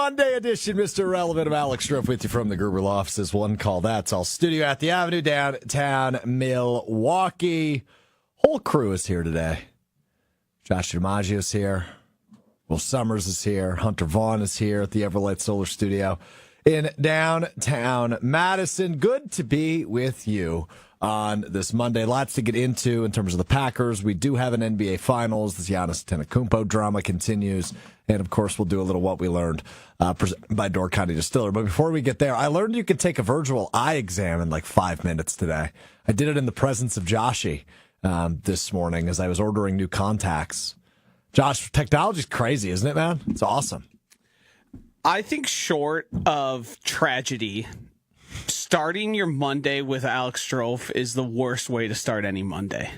Monday edition, Mr. Irrelevant of Alex Strouf with you from the Gruber Law Offices. One call, that's all. Studio at the Avenue, downtown Milwaukee. Whole crew is here today. Josh DiMaggio's here. Will Summers is here. Hunter Vaughn is here at the Everlight Solar Studio in downtown Madison. Good to be with you on this Monday. Lots to get into in terms of the Packers. We do have an NBA Finals. The Giannis Antetokounmpo drama continues. And, of course, we'll do a little What We Learned presented by Door County Distillery. But before we get there, I learned you could take a virtual eye exam in like 5 minutes today. I did it in the presence of Joshy this morning as I was ordering new contacts. Josh, technology's crazy, isn't it, man? It's awesome. I think short of tragedy, starting your Monday with Alex Strouf is the worst way to start any Monday.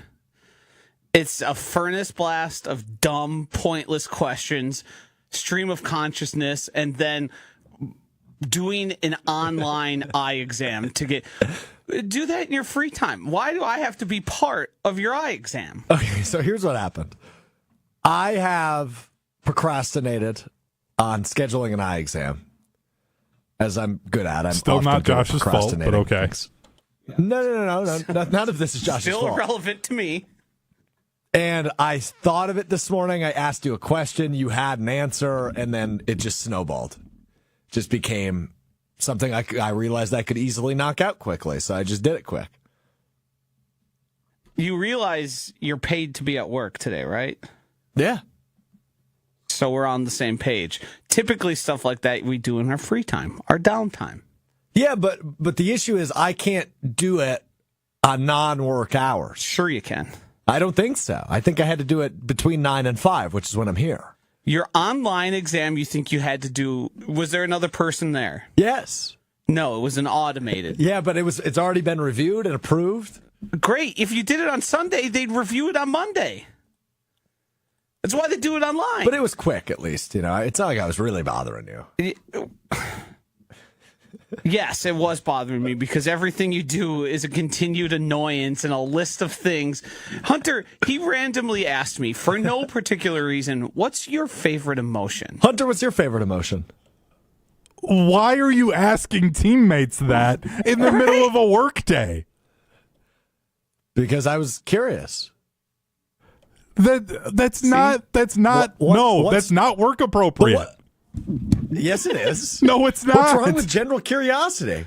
It's a furnace blast of dumb, pointless questions, stream of consciousness, and then doing an online eye exam to get... Do that in your free time. Why do I have to be part of your eye exam? Okay, so here's what happened. I have procrastinated on scheduling an eye exam, as I'm good at. I'm still not Josh's fault, but okay. No. None of this is Josh's fault. Still irrelevant to me. And I thought of it this morning. I asked you a question. You had an answer, and then it just snowballed. Just became something I realized I could easily knock out quickly, so I just did it quick. You realize you're paid to be at work today, right? Yeah. So we're on the same page. Typically, stuff like that we do in our free time, our downtime. Yeah, but the issue is I can't do it on non-work hours. Sure you can. I don't think so. I think I had to do it between 9 and 5, which is when I'm here. Your online exam you think you had to do, was there another person there? Yes. No, it was an automated. Yeah, but it's already been reviewed and approved. Great. If you did it on Sunday, they'd review it on Monday. That's why they do it online. But it was quick, at least. You know, it's not like I was really bothering you. Yes, it was bothering me because everything you do is a continued annoyance and a list of things. Hunter, he randomly asked me, for no particular reason, what's your favorite emotion? Hunter, what's your favorite emotion? Why are you asking teammates that in the middle of a work day? Because I was curious. That's not work appropriate. Yes, it is. No, it's not. What's wrong with general curiosity?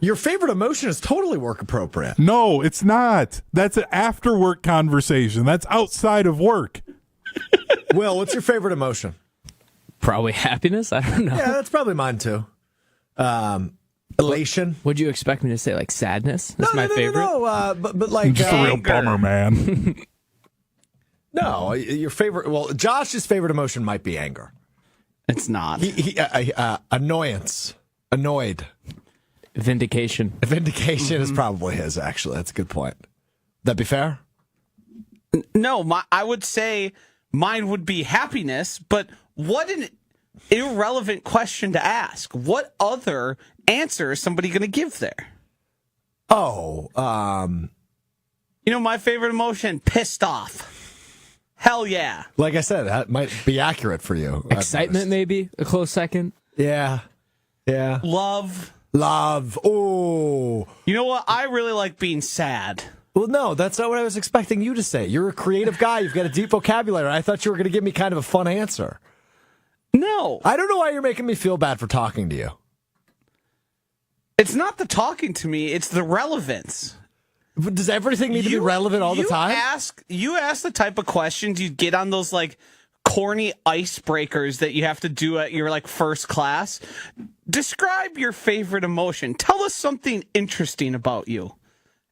Your favorite emotion is totally work appropriate. No, it's not. That's an after work conversation. That's outside of work. Will, what's your favorite emotion? Probably happiness. I don't know. Yeah, that's probably mine too. Elation. Would you expect me to say like sadness? That's my favorite. No, but like just a real bummer, man. No, your favorite. Well, Josh's favorite emotion might be anger. It's not. Annoyance. Annoyed. Vindication. Vindication is probably his, actually. That's a good point. That be fair? No, I would say mine would be happiness, but what an irrelevant question to ask. What other answer is somebody going to give there? Oh, you know, my favorite emotion, pissed off. Hell yeah. Like I said, that might be accurate for you. Excitement, maybe a close second. Yeah. Love. Oh. You know what? I really like being sad. Well, no, that's not what I was expecting you to say. You're a creative guy. You've got a deep vocabulary. I thought you were going to give me kind of a fun answer. No. I don't know why you're making me feel bad for talking to you. It's not the talking to me. It's the relevance. Does everything need to be relevant all the time? You ask the type of questions you get on those like corny icebreakers that you have to do at your like first class. Describe your favorite emotion. Tell us something interesting about you.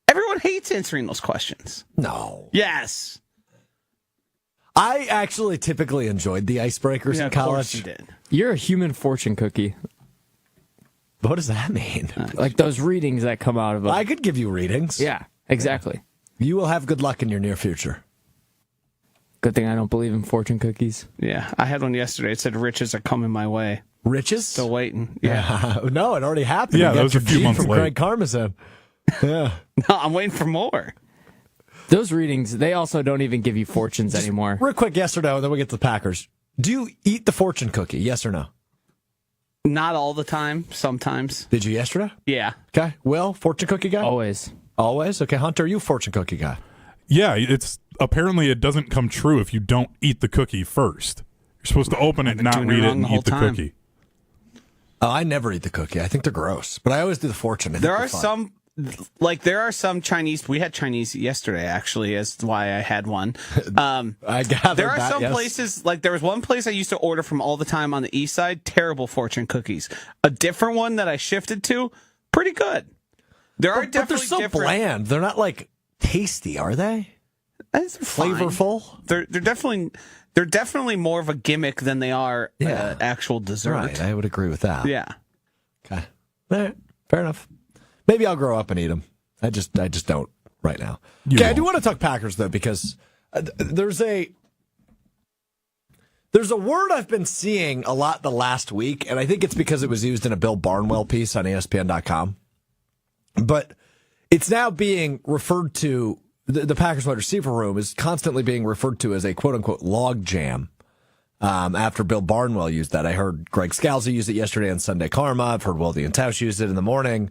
Everyone hates answering those questions. No. Yes. I actually typically enjoyed the icebreakers in college. Of course you did. You're a human fortune cookie. What does that mean? Like those readings that come out of them. I could give you readings. Yeah, exactly. You will have good luck in your near future. Good thing I don't believe in fortune cookies. Yeah, I had one yesterday. It said riches are coming my way. Riches? Still waiting. Yeah. No, it already happened. Yeah, that was a few months from late. Craig Karmazin. Yeah. No, I'm waiting for more. Those readings, they also don't even give you fortunes anymore. Real quick, yes or no, and then we get to the Packers. Do you eat the fortune cookie, yes or no? Not all the time. Sometimes. Did you yesterday? Yeah. Okay. Will, fortune cookie guy? Always. Always? Okay, Hunter, are you a fortune cookie guy? Yeah, it's apparently it doesn't come true if you don't eat the cookie first. You're supposed to open it, not doing it read it, wrong and the whole eat the time. cookie. Oh, I never eat the cookie. I think they're gross, but I always do the fortune. I think There they're are fun. there are some Chinese. We had Chinese yesterday, actually, as why I had one. I gather There are that, some yes. places, like there was one place I used to order from all the time on the east side, terrible fortune cookies. A different one that I shifted to, pretty good. There are But they're definitely so different. bland. They're not like tasty, are they? They're fine. Flavorful? They're definitely more of a gimmick than they are Yeah. actual dessert. Right, I would agree with that. Yeah. Okay. All right. Fair enough. Maybe I'll grow up and eat them. I just don't right now. You Okay, I do won't. want to talk Packers though because there's a word I've been seeing a lot the last week, and I think it's because it was used in a Bill Barnwell piece on ESPN.com. But it's now being referred to. The Packers wide receiver room is constantly being referred to as a quote unquote log jam. After Bill Barnwell used that, I heard Greg Scalzi use it yesterday on Sunday Karma. I've heard Wildy and Tausch use it in the morning.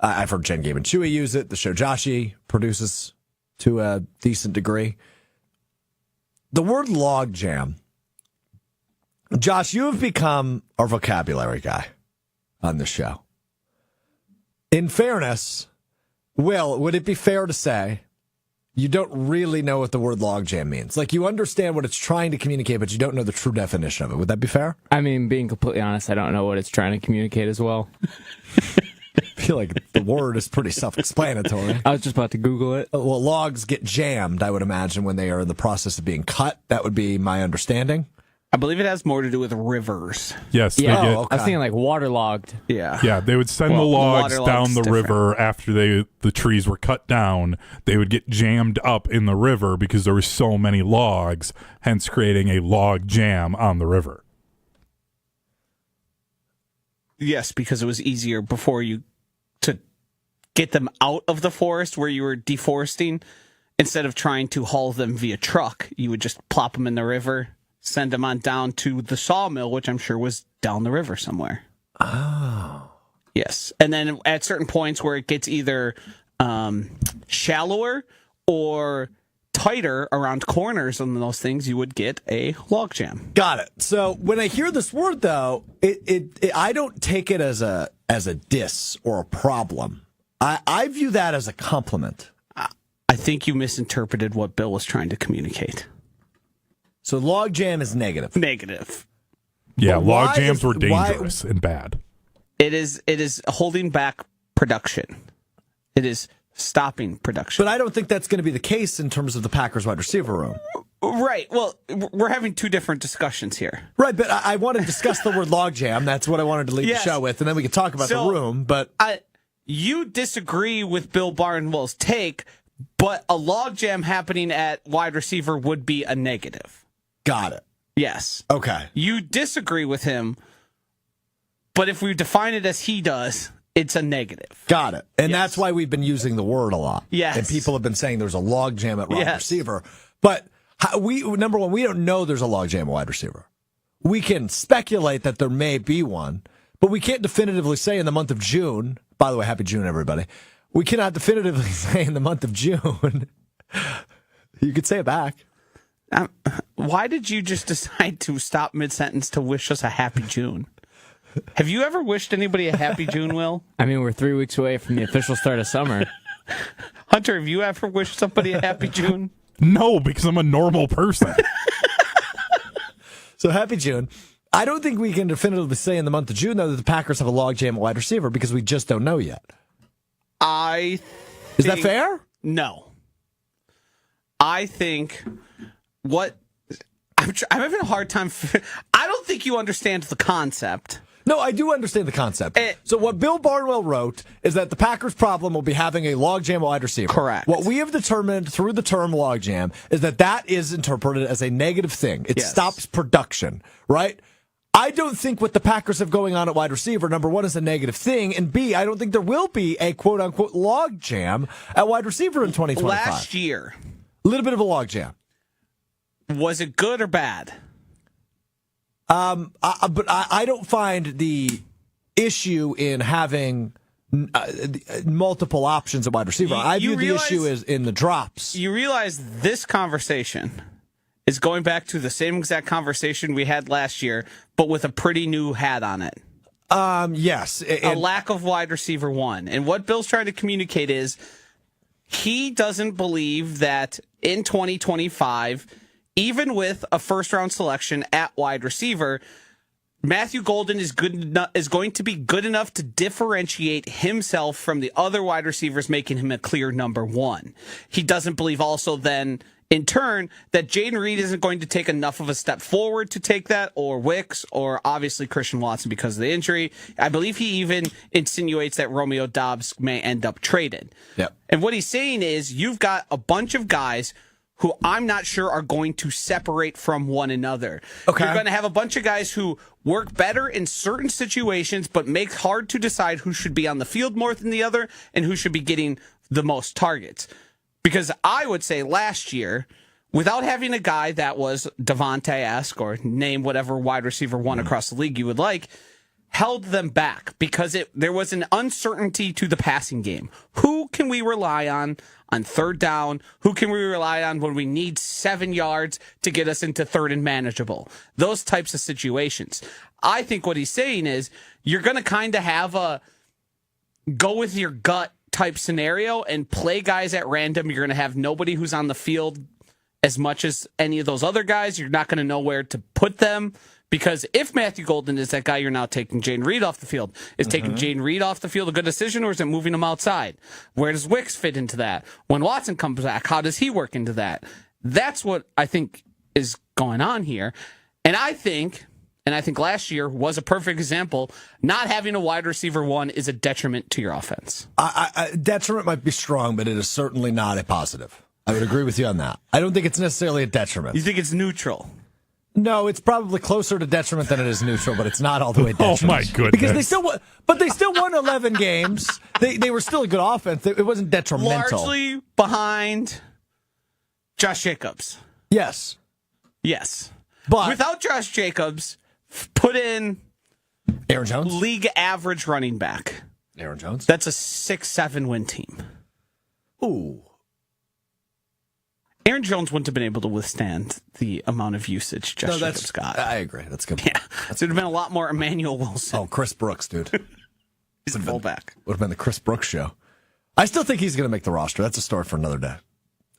I've heard Jen Gabe and Chewy use it. The show Joshi produces to a decent degree. The word log jam. Josh, you have become our vocabulary guy on this show. In fairness, Will, would it be fair to say you don't really know what the word logjam means? Like, you understand what it's trying to communicate, but you don't know the true definition of it. Would that be fair? I mean, being completely honest, I don't know what it's trying to communicate as well. I feel like the word is pretty self-explanatory. I was just about to Google it. Well, logs get jammed, I would imagine, when they are in the process of being cut. That would be my understanding. I believe it has more to do with rivers. Yes, Yeah, they get. okay. I was thinking like waterlogged. Yeah. Yeah, they would send Well, the logs waterlogged's down the different. river after the trees were cut down. They would get jammed up in the river because there were so many logs, hence creating a log jam on the river. Yes, because it was easier before you to get them out of the forest where you were deforesting. Instead of trying to haul them via truck, you would just plop them in the river, send them on down to the sawmill, which I'm sure was down the river somewhere. Oh. Yes. And then at certain points where it gets either shallower or tighter around corners and those things, you would get a log jam. Got it. So when I hear this word, though, it I don't take it as a diss or a problem. I view that as a compliment. I think you misinterpreted what Bill was trying to communicate. So log jam is negative. Negative. Yeah, But log why jams is- were why- dangerous and bad. It is holding back production. It is stopping production. But I don't think that's going to be the case in terms of the Packers wide receiver room. Right. Well, we're having two different discussions here. Right, but I want to discuss the word log jam. That's what I wanted to lead Yes. the show with, and then we can talk about So, the room. But You disagree with Bill Barnwell's take, but a logjam happening at wide receiver would be a negative. got it. Yes. Okay. You disagree with him, but if we define it as he does, it's a negative. Got it. And Yes. that's why we've been using the word a lot. Yes. And people have been saying there's a log jam at wide Yes. receiver. But number one, we don't know there's a log jam at wide receiver. We can speculate that there may be one, but we can't definitively say in the month of June. By the way, happy June, everybody. We cannot definitively say in the month of June. You could say it back. Why did you just decide to stop mid-sentence to wish us a happy June? Have you ever wished anybody a happy June, Will? I mean, we're 3 weeks away from the official start of summer. Hunter, have you ever wished somebody a happy June? No, because I'm a normal person. So happy June. I don't think we can definitively say in the month of June, though, that the Packers have a log jam at wide receiver because we just don't know yet. Is that fair? No. I think what I'm having a hard time. I don't think you understand the concept. No, I do understand the concept. So what Bill Barnwell wrote is that the Packers' problem will be having a logjam wide receiver. Correct. What we have determined through the term logjam is that is interpreted as a negative thing. It Yes. stops production, right? I don't think what the Packers have going on at wide receiver, number one, is a negative thing, and B, I don't think there will be a quote-unquote logjam at wide receiver in 2025. Last year, A little bit of a logjam. was it good or bad? But I don't find the issue in having multiple options at wide receiver. I view the issue as in the drops. You realize this conversation is going back to the same exact conversation we had last year, but with a pretty new hat on it. Yes. A lack of wide receiver one. And what Bill's trying to communicate is he doesn't believe that in 2025, even with a first-round selection at wide receiver, Matthew Golden is going to be good enough to differentiate himself from the other wide receivers, making him a clear number one. He doesn't believe also then, in turn, that Jaden Reed isn't going to take enough of a step forward to take that, or Wicks, or obviously Christian Watson because of the injury. I believe he even insinuates that Romeo Doubs may end up traded. Yep. And what he's saying is you've got a bunch of guys who I'm not sure are going to separate from one another. Okay. You're going to have a bunch of guys who work better in certain situations, but make hard to decide who should be on the field more than the other and who should be getting the most targets. Because I would say last year, without having a guy that was Devontae-esque or name whatever wide receiver one across the league you would like, held them back because there was an uncertainty to the passing game. Who can we rely on third down? Who can we rely on when we need 7 yards to get us into third and manageable? Those types of situations. I think what he's saying is you're going to kind of have a go with your gut type scenario and play guys at random. You're going to have nobody who's on the field as much as any of those other guys. You're not going to know where to put them. Because if Matthew Golden is that guy, you're now taking Jaden Reed off the field. Is taking Jaden Reed off the field a good decision, or is it moving him outside? Where does Wicks fit into that? When Watson comes back, how does he work into that? That's what I think is going on here. And I think last year was a perfect example. Not having a wide receiver one is a detriment to your offense. Detriment might be strong, but it is certainly not a positive. I would agree with you on that. I don't think it's necessarily a detriment. You think it's neutral? No, it's probably closer to detriment than it is neutral, but it's not all the way detriment. Oh my goodness! Because they still won 11 games. They were still a good offense. It wasn't detrimental. Largely behind Josh Jacobs. Yes, but without Josh Jacobs, put in Aaron Jones, league average running back. Aaron Jones. That's a 6-7 win team. Ooh. Aaron Jones wouldn't have been able to withstand the amount of usage Josh Jacobs got. I agree. That's good. Yeah. So it would have been a lot more Emmanuel Wilson. Oh, Chris Brooks, dude. He's a fullback. Would have been the Chris Brooks show. I still think he's going to make the roster. That's a story for another day.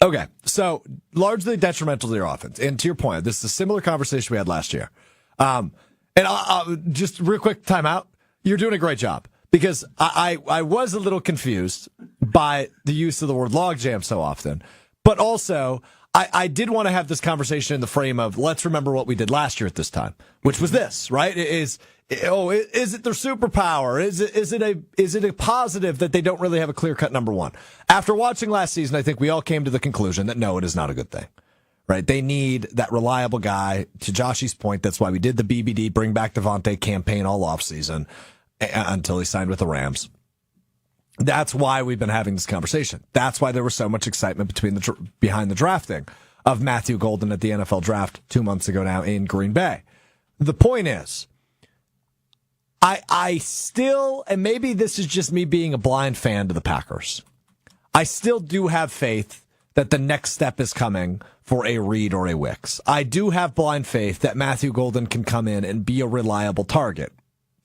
Okay, so largely detrimental to your offense. And to your point, this is a similar conversation we had last year. And I'll just real quick timeout. You're doing a great job. Because I was a little confused by the use of the word logjam so often. But also, I did want to have this conversation in the frame of let's remember what we did last year at this time, which was this, right? Is it their superpower? Is it a positive that they don't really have a clear-cut number one? After watching last season, I think we all came to the conclusion that no, it is not a good thing, right? They need that reliable guy. To Joshy's point, that's why we did the BBD, bring back Devontae campaign all offseason until he signed with the Rams. That's why we've been having this conversation. That's why there was so much excitement behind the drafting of Matthew Golden at the NFL draft 2 months ago now in Green Bay. The point is, I still, and maybe this is just me being a blind fan to the Packers, I still do have faith that the next step is coming for a Reed or a Wicks. I do have blind faith that Matthew Golden can come in and be a reliable target.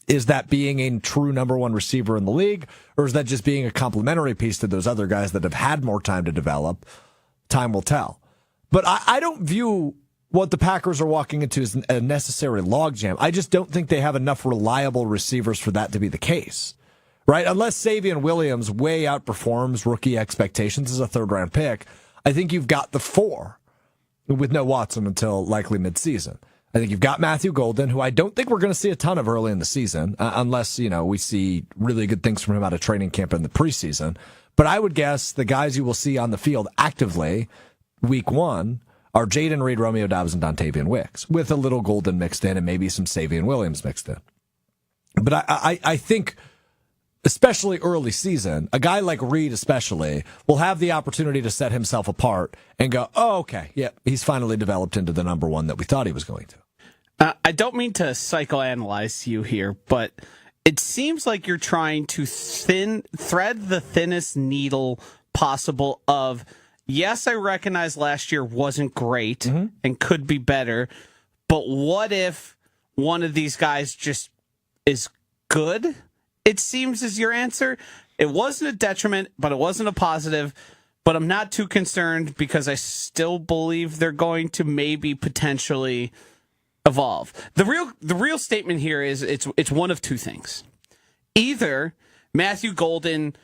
Is that being a true number one receiver in the league, or is that just being a complementary piece to those other guys that have had more time to develop? Time will tell. But I don't view what the Packers are walking into as a necessary logjam. I just don't think they have enough reliable receivers for that to be the case, right? Unless Savion Williams way outperforms rookie expectations as a third-round pick, I think you've got the four with no Watson until likely midseason. I think you've got Matthew Golden, who I don't think we're going to see a ton of early in the season, unless, we see really good things from him out of training camp in the preseason. But I would guess the guys you will see on the field actively week one are Jaden Reed, Romeo Doubs, and Dontavian Wicks, with a little Golden mixed in and maybe some Savion Williams mixed in. But I think, especially early season, a guy like Reed especially will have the opportunity to set himself apart and go, oh, okay, yeah, he's finally developed into the number one that we thought he was going to. I don't mean to psychoanalyze you here, but it seems like you're trying to thread the thinnest needle possible of, yes, I recognize last year wasn't great and could be better, but what if one of these guys just is good? It seems is your answer. It wasn't a detriment, but it wasn't a positive. But I'm not too concerned because I still believe they're going to maybe potentially evolve. The real statement here is it's one of two things. Either Matthew Golden,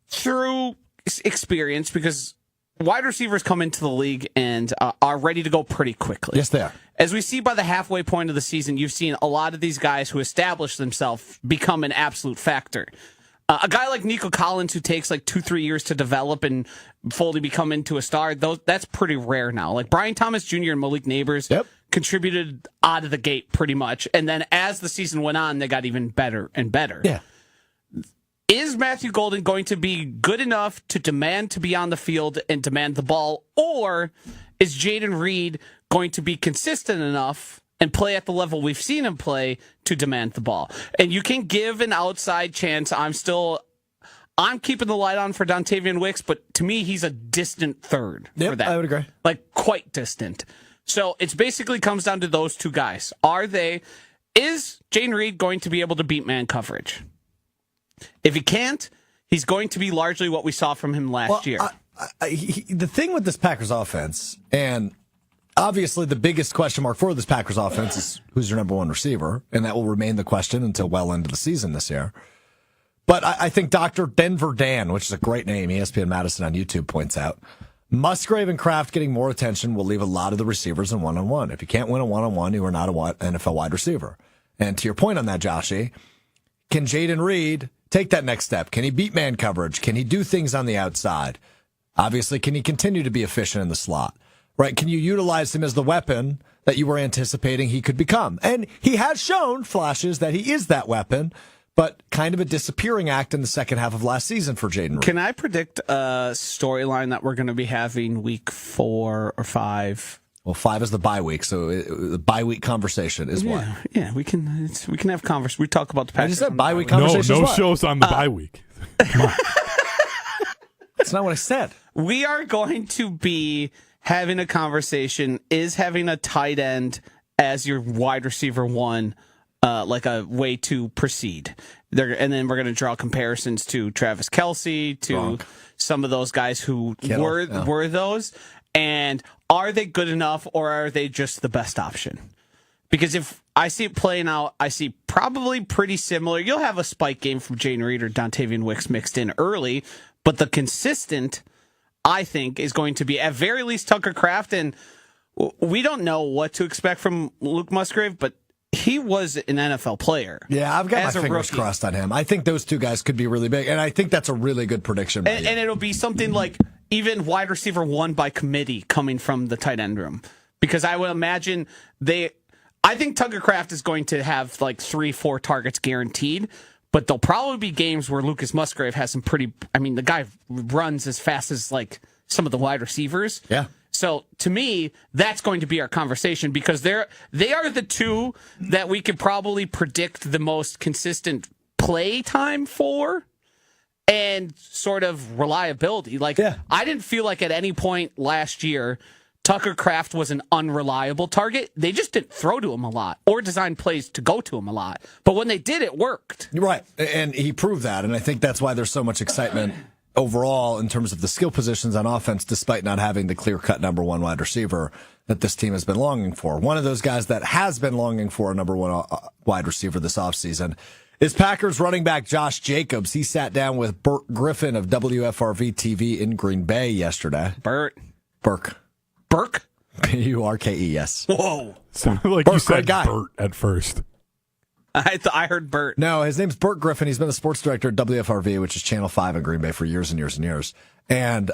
through experience, because wide receivers come into the league and are ready to go pretty quickly. Yes, they are. As we see by the halfway point of the season, you've seen a lot of these guys who establish themselves become an absolute factor. A guy like Nico Collins, who takes like 2-3 years to develop and fully become into a star, that's pretty rare now. Like Brian Thomas Jr. and Malik Neighbors contributed out of the gate pretty much. And then as the season went on, they got even better and better. Yeah. Is Matthew Golden going to be good enough to demand to be on the field and demand the ball? Or is Jaden Reed going to be consistent enough and play at the level we've seen him play to demand the ball? And you can give an outside chance. I'm keeping the light on for Dontavian Wicks, but to me, he's a distant third for that. I would agree. Like quite distant. So it basically comes down to those two guys. Is Jaden Reed going to be able to beat man coverage? If he can't, he's going to be largely what we saw from him last year. The thing with this Packers offense, and obviously the biggest question mark for this Packers offense is who's your number one receiver, and that will remain the question until well into the season this year. But I think Dr. Denver Dan, which is a great name, ESPN Madison on YouTube points out, Musgrave and Kraft getting more attention will leave a lot of the receivers in one-on-one. If you can't win a one-on-one, you are not an NFL wide receiver. And to your point on that, Joshy, can Jaden Reed take that next step? Can he beat man coverage? Can he do things on the outside? Obviously, can he continue to be efficient in the slot? Right? Can you utilize him as the weapon that you were anticipating he could become? And he has shown flashes that he is that weapon, but kind of a disappearing act in the second half of last season for Jaden Reed. Can I predict a storyline that we're going to be having week 4 or 5? Well, 5 is the bye week, so the bye week conversation is what? Yeah, we can have conversations. We talk about the Packers. I just said bye week conversation. No shows on the bye week. Come on. That's not what I said. We are going to be having a conversation. Is having a tight end as your wide receiver one like a way to proceed? And then we're going to draw comparisons to Travis Kelce, to some of those guys who were those. And are they good enough, or are they just the best option? Because if I see it playing out, I see probably pretty similar. You'll have a spike game from Jaden Reed or Dontavian Wicks mixed in early, but the consistent, I think, is going to be at very least Tucker Kraft. And we don't know what to expect from Luke Musgrave, but he was an NFL player. Yeah, I've got my fingers rookie. crossed on him. I think those two guys could be really big, and I think that's a really good prediction. And it'll be something like even wide receiver one by committee coming from the tight end room. Because I would imagine I think Tucker Kraft is going to have like 3-4 targets guaranteed, but there'll probably be games where Lucas Musgrave has some the guy runs as fast as like some of the wide receivers. Yeah. So to me, that's going to be our conversation because they are the two that we could probably predict the most consistent play time for and sort of reliability. I didn't feel like at any point last year Tucker Kraft was an unreliable target. They just didn't throw to him a lot or design plays to go to him a lot. But when they did, it worked. Right. And he proved that. And I think that's why there's so much excitement overall in terms of the skill positions on offense, despite not having the clear-cut number one wide receiver that this team has been longing for. One of those guys that has been longing for a number one wide receiver this offseason is Packers running back Josh Jacobs. He sat down with Burt Griffin of WFRV TV in Green Bay yesterday. Burke? Burke, yes. Whoa. Sounded like Burt, you said guy. Burt at first. I heard Burt. No, his name's Burt Griffin. He's been the sports director at WFRV, which is Channel 5 in Green Bay for years and years and years. And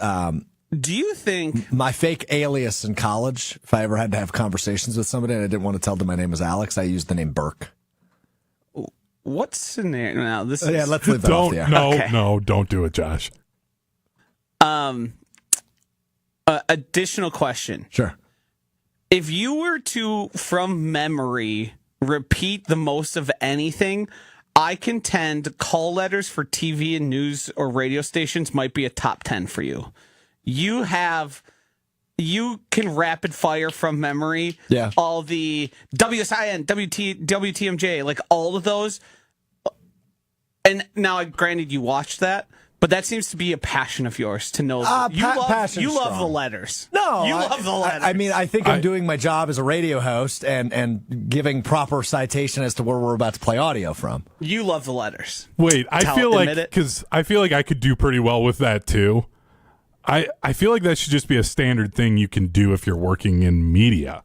do you think my fake alias in college, if I ever had to have conversations with somebody and I didn't want to tell them my name was Alex, I used the name Burke. What scenario? Now this is... Yeah, let's leave that off the air. No, don't do it, Josh. Additional question. Sure. If you were to, from memory, repeat the most of anything, I contend call letters for TV and news or radio stations might be a top 10 for you. You can rapid fire from memory all the WSIN, WTMJ, like all of those. And now, granted, you watched that, but that seems to be a passion of yours to know. You love the letters. No, you love the letters. I mean, I think I'm doing my job as a radio host and giving proper citation as to where we're about to play audio from. You love the letters. Wait, I feel like I could do pretty well with that too. I feel like that should just be a standard thing you can do if you're working in media,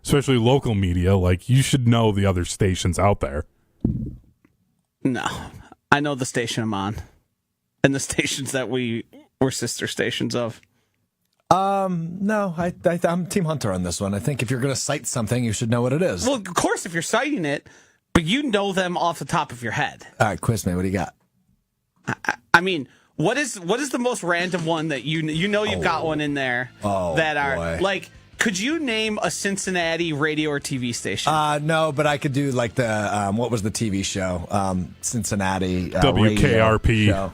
especially local media. Like, you should know the other stations out there. No, I know the station I'm on. And the stations that we were sister stations of. No, I'm Team Hunter on this one. I think if you're going to cite something, you should know what it is. Well, of course, if you're citing it, but you know them off the top of your head. All right, quiz me. What do you got? I mean, what is the most random one that you know you've got one in there that are boy. Like? Could you name a Cincinnati radio or TV station? No, but I could do like the what was the TV show? Cincinnati WKRP. Show.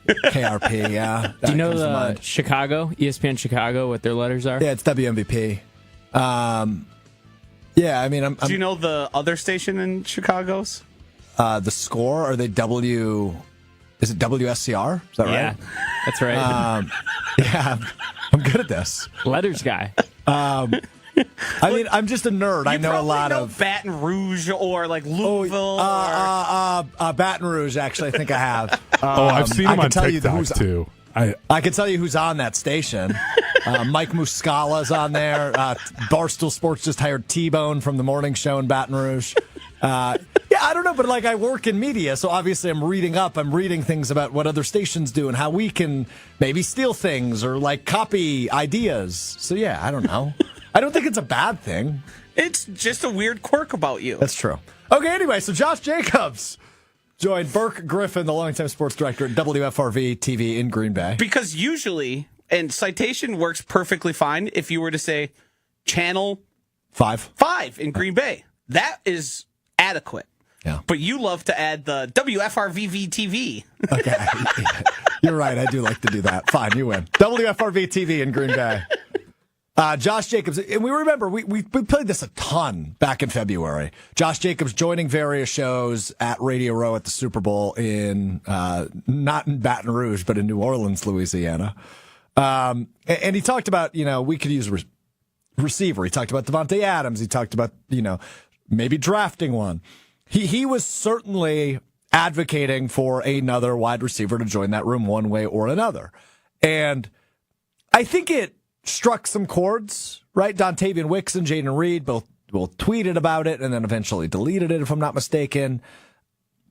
KRP, yeah. Do you know the Chicago, ESPN Chicago, what their letters are? Yeah, it's WMVP. Yeah, I mean, do you know the other station in Chicago's? The Score? Are they Is it WSCR? Is that right? Yeah, that's right. Yeah, I'm good at this. Letters guy. I mean, I'm just a nerd. I know a lot of Baton Rouge or like Louisville. Baton Rouge. Actually, I think I have. I've seen him on TikTok too. I can tell you who's on that station. Mike Muscala's on there. Barstool Sports just hired T-Bone from the morning show in Baton Rouge. Yeah, I don't know, but like I work in media, so obviously I'm reading things about what other stations do and how we can maybe steal things or like copy ideas. So yeah, I don't know. I don't think it's a bad thing. It's just a weird quirk about you. That's true. Okay, anyway, so Josh Jacobs joined Burke Griffin, the longtime sports director at WFRV TV in Green Bay. Because usually, and citation works perfectly fine if you were to say channel 5 in Green Bay. That is adequate. Yeah. But you love to add the WFRVV TV. Okay. You're right. I do like to do that. Fine, you win. WFRV TV in Green Bay. Josh Jacobs, and we remember, we played this a ton back in February. Josh Jacobs joining various shows at Radio Row at the Super Bowl in, not in Baton Rouge, but in New Orleans, Louisiana. And he talked about, we could use receiver. He talked about Devontae Adams. He talked about, maybe drafting one. He was certainly advocating for another wide receiver to join that room one way or another. And I think it struck some chords, right? Dontavian Wicks and Jaden Reed both tweeted about it and then eventually deleted it, if I'm not mistaken.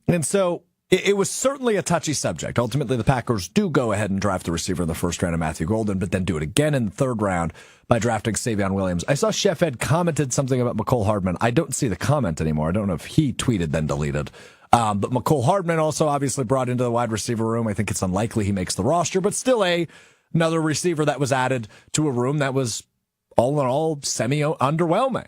And so it was certainly a touchy subject. Ultimately, the Packers do go ahead and draft the receiver in the first round of Matthew Golden, but then do it again in the third round by drafting Savion Williams. I saw Chef Ed commented something about McCole Hardman. I don't see the comment anymore. I don't know if he tweeted then deleted. But McCole Hardman also obviously brought into the wide receiver room. I think it's unlikely he makes the roster, but still another receiver that was added to a room that was all in all semi-underwhelming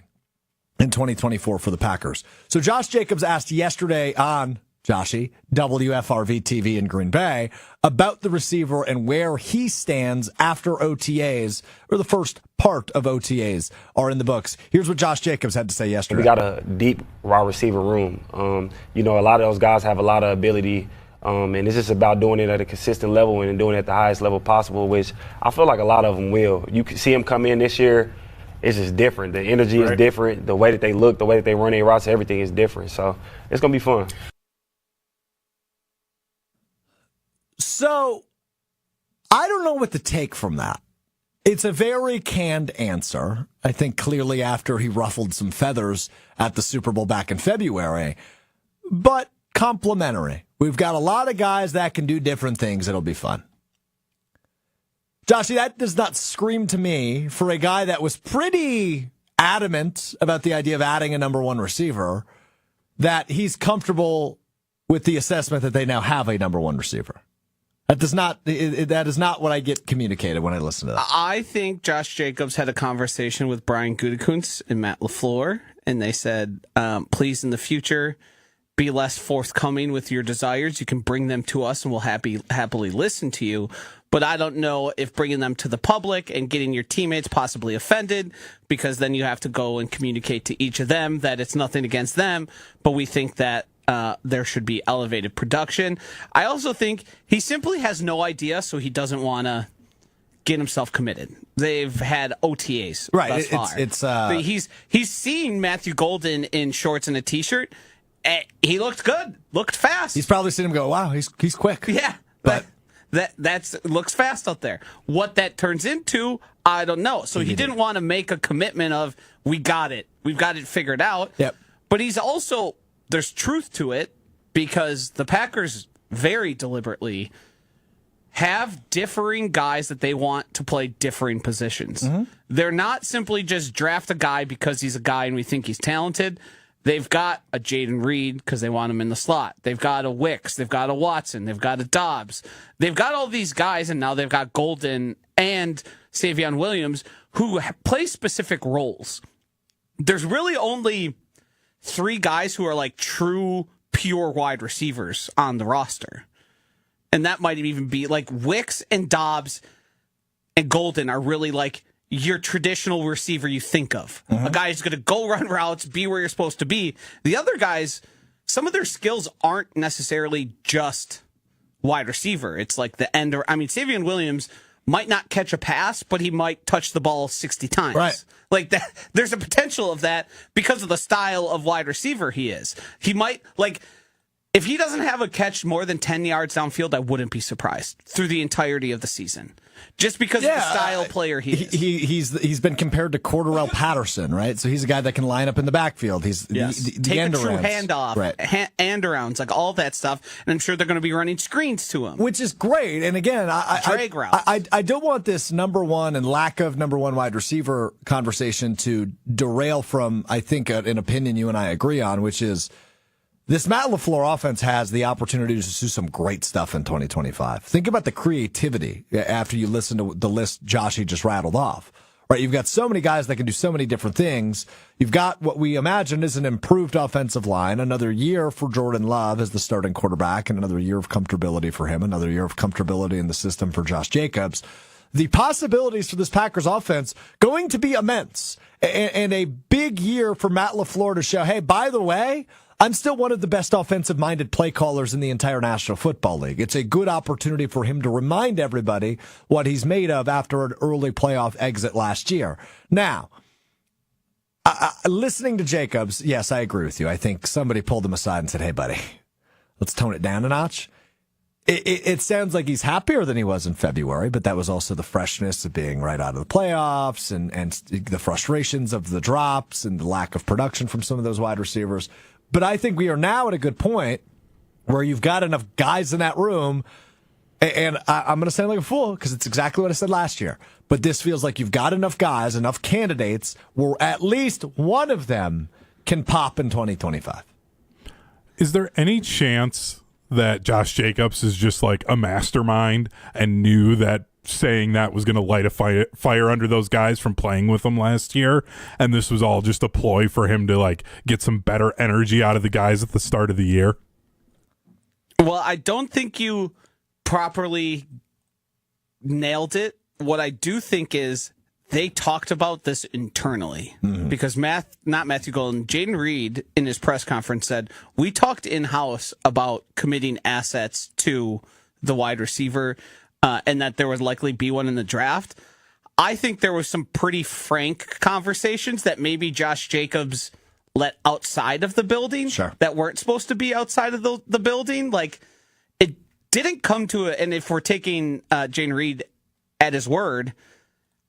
in 2024 for the Packers. So Josh Jacobs asked yesterday on Joshy, WFRV TV in Green Bay, about the receiver and where he stands after OTAs, or the first part of OTAs are in the books. Here's what Josh Jacobs had to say yesterday. We got a deep wide receiver room. A lot of those guys have a lot of ability. And it's just about doing it at a consistent level and doing it at the highest level possible, which I feel like a lot of them will. You can see them come in this year. It's just different. The energy is different. The way that they look, the way that they run their routes, everything is different. So it's going to be fun. So I don't know what to take from that. It's a very canned answer, I think clearly after he ruffled some feathers at the Super Bowl back in February, but complimentary. We've got a lot of guys that can do different things. It'll be fun. Joshy, that does not scream to me for a guy that was pretty adamant about the idea of adding a number one receiver, that he's comfortable with the assessment that they now have a number one receiver. That is not what I get communicated when I listen to that. I think Josh Jacobs had a conversation with Brian Gutekunst and Matt LaFleur, and they said, please, in the future, be less forthcoming with your desires, you can bring them to us and we'll happily listen to you. But I don't know if bringing them to the public and getting your teammates possibly offended, because then you have to go and communicate to each of them that it's nothing against them, but we think that there should be elevated production. I also think he simply has no idea, so he doesn't want to get himself committed. They've had OTAs thus far. He's seen Matthew Golden in shorts and a t-shirt. He looked good, looked fast. He's probably seen him go, wow, he's quick. Yeah, but that's looks fast out there. What that turns into, I don't know. So he didn't want to make a commitment of, we've got it figured out. Yep. But he's also, there's truth to it, because the Packers very deliberately have differing guys that they want to play differing positions. Mm-hmm. They're not simply just draft a guy because he's a guy and we think he's talented. They've got a Jaden Reed because they want him in the slot. They've got a Wicks. They've got a Watson. They've got a Dobbs. They've got all these guys, and now they've got Golden and Savion Williams who play specific roles. There's really only 3 guys who are like true, pure wide receivers on the roster. And that might even be like Wicks and Dobbs and Golden are really like your traditional receiver you think of. Mm-hmm. A guy who's going to go run routes, be where you're supposed to be. The other guys, some of their skills aren't necessarily just wide receiver. It's like the end. Savion Williams might not catch a pass, but he might touch the ball 60 times. Right. Like that. There's a potential of that because of the style of wide receiver he is. He might, like, if he doesn't have a catch more than 10 yards downfield, I wouldn't be surprised through the entirety of the season. Just because of the style player he is. He's been compared to Cordarrelle Patterson, right? So he's a guy that can line up in the backfield. He's the take end a true arounds. handoff, right. End arounds, like all that stuff. And I'm sure they're going to be running screens to him, which is great. And again, drag routes. I don't want this number one and lack of number one wide receiver conversation to derail from, I think, an opinion you and I agree on, which is this Matt LaFleur offense has the opportunity to do some great stuff in 2025. Think about the creativity after you listen to the list Joshy just rattled off. Right, you've got so many guys that can do so many different things. You've got what we imagine is an improved offensive line, another year for Jordan Love as the starting quarterback, and another year of comfortability for him, another year of comfortability in the system for Josh Jacobs. The possibilities for this Packers offense going to be immense, and a big year for Matt LaFleur to show, hey, by the way, I'm still one of the best offensive-minded play callers in the entire National Football League. It's a good opportunity for him to remind everybody what he's made of after an early playoff exit last year. Now, listening to Jacobs, yes, I agree with you. I think somebody pulled him aside and said, hey, buddy, let's tone it down a notch. It sounds like he's happier than he was in February, but that was also the freshness of being right out of the playoffs and the frustrations of the drops and the lack of production from some of those wide receivers. But I think we are now at a good point where you've got enough guys in that room, and I'm going to sound like a fool because it's exactly what I said last year, but this feels like you've got enough guys, enough candidates where at least one of them can pop in 2025. Is there any chance that Josh Jacobs is just like a mastermind and knew that saying that was going to light a fire under those guys from playing with them last year, and this was all just a ploy for him to like get some better energy out of the guys at the start of the year? Well, I don't think you properly nailed it. What I do think is they talked about this internally because not Matthew Golden, Jaden Reed in his press conference said, we talked in-house about committing assets to the wide receiver and that there would likely be one in the draft. I think there was some pretty frank conversations that maybe Josh Jacobs let outside of the building that weren't supposed to be outside of the building. Like, it didn't come to it. And if we're taking Jaden Reed at his word,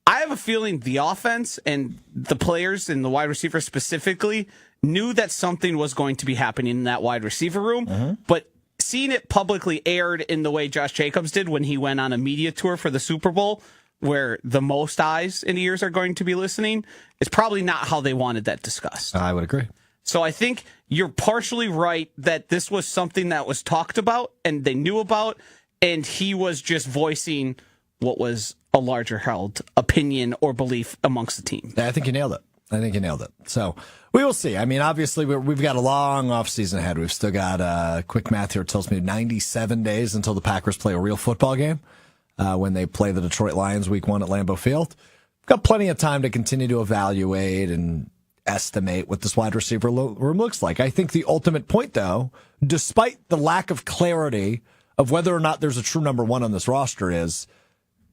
I have a feeling the offense and the players and the wide receiver specifically knew that something was going to be happening in that wide receiver room, but seeing it publicly aired in the way Josh Jacobs did when he went on a media tour for the Super Bowl, where the most eyes and ears are going to be listening, is probably not how they wanted that discussed. I would agree. So I think you're partially right that this was something that was talked about and they knew about, and he was just voicing what was a larger held opinion or belief amongst the team. I think you nailed it. I think you nailed it. So we will see. I mean, obviously, we've got a long offseason ahead. We've still got, quick math here tells me 97 days until the Packers play a real football game when they play the Detroit Lions week 1 at Lambeau Field. We've got plenty of time to continue to evaluate and estimate what this wide receiver room looks like. I think the ultimate point, though, despite the lack of clarity of whether or not there's a true number one on this roster, is